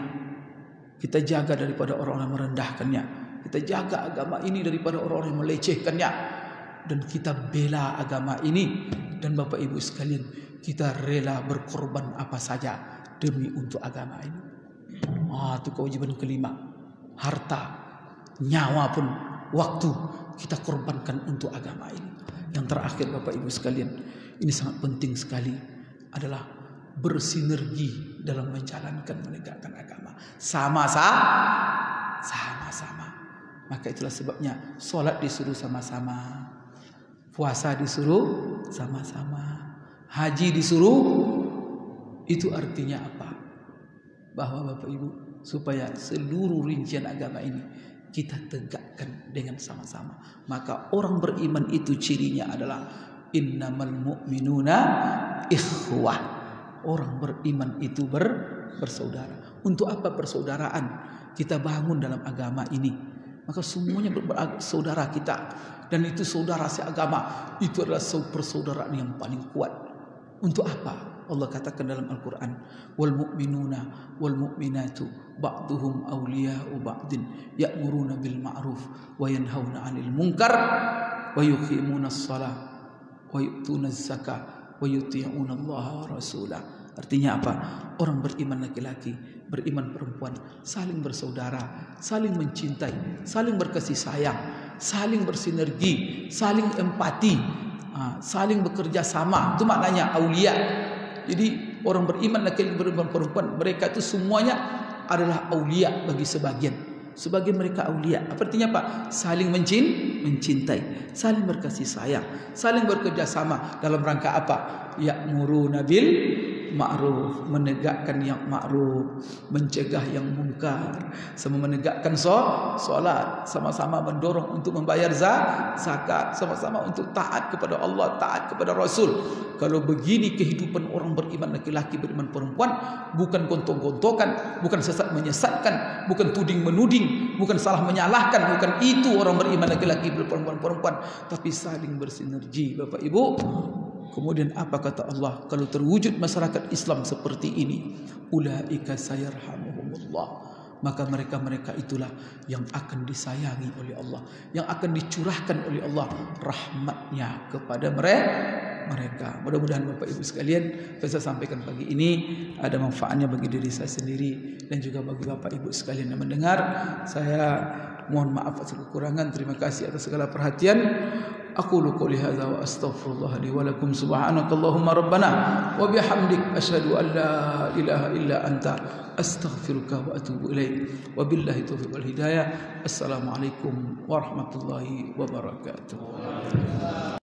Kita jaga daripada orang-orang yang merendahkannya. Kita jaga agama ini daripada orang-orang yang melecehkannya. Dan kita bela agama ini. Dan Bapak Ibu sekalian, kita rela berkorban apa saja demi untuk agama ini. Itu kewajiban kelima. Harta, nyawa pun, waktu kita korbankan untuk agama ini. Yang terakhir Bapak Ibu sekalian, ini sangat penting sekali, adalah bersinergi dalam menjalankan, menegakkan agama. Sama-sama. Maka itulah sebabnya solat disuruh sama-sama, puasa disuruh sama-sama, haji disuruh. Itu artinya apa? Bahwa Bapak Ibu, supaya seluruh rincian agama ini kita tegakkan dengan sama-sama. Maka orang beriman itu cirinya adalah innamal mu'minuna ikhwah. Orang beriman itu bersaudara. Untuk apa persaudaraan kita bangun dalam agama ini? maka semuanya saudara kita, dan itu saudara seagama. Itu adalah persaudaraan yang paling kuat. Untuk apa? Allah katakan dalam Al-Quran, wal mu'minuna wal mu'minatu ba'duhum awliya'u ba'din ya'muruna bil ma'ruf wa yanhauna 'anil munkar wa yuqimuna as-shalah wa yu'tuna az-zakah wa yuti'una Allah wa rasulah. Artinya apa? Orang beriman laki-laki, beriman perempuan, saling bersaudara, saling mencintai, saling berkasih sayang, saling bersinergi, saling empati, saling bekerja sama. Itu maknanya aulia. Jadi orang beriman laki-laki, beriman perempuan, mereka itu semuanya adalah aulia bagi sebagian mereka aulia. Artinya apa? Saling mencintai, saling berkasih sayang, saling bekerja sama dalam rangka apa? Ya'muruna bil ma'ruf, menegakkan yang ma'ruf, mencegah yang mungkar, sama menegakkan solat, sama-sama mendorong untuk membayar zakat, sama-sama untuk taat kepada Allah, taat kepada Rasul. Kalau begini kehidupan orang beriman laki-laki, beriman perempuan, bukan gontok-gontokan, bukan sesat menyesatkan, bukan tuding menuding, bukan salah menyalahkan, bukan itu orang beriman laki-laki, beriman perempuan, tapi saling bersinergi, Bapak Ibu. Kemudian apa kata Allah? Kalau terwujud masyarakat Islam seperti ini, ulaika sayarhamuhumullah, maka mereka-mereka itulah yang akan disayangi oleh Allah, yang akan dicurahkan oleh Allah rahmatnya kepada mereka. Mudah-mudahan Bapak Ibu sekalian, yang saya sampaikan pagi ini ada manfaatnya bagi diri saya sendiri dan juga bagi Bapak Ibu sekalian yang mendengar. Saya mohon maaf atas kekurangan. Terima kasih atas segala perhatian. Aqulu qouli hadza wa astaghfirullah li wa lakum. Subhanakallahumma rabbana wa bihamdik asyhadu an la ilaha illa anta astaghfiruka wa atubu ilaik. Wabillahi taufiq wal hidayah. Assalamualaikum warahmatullahi wabarakatuh.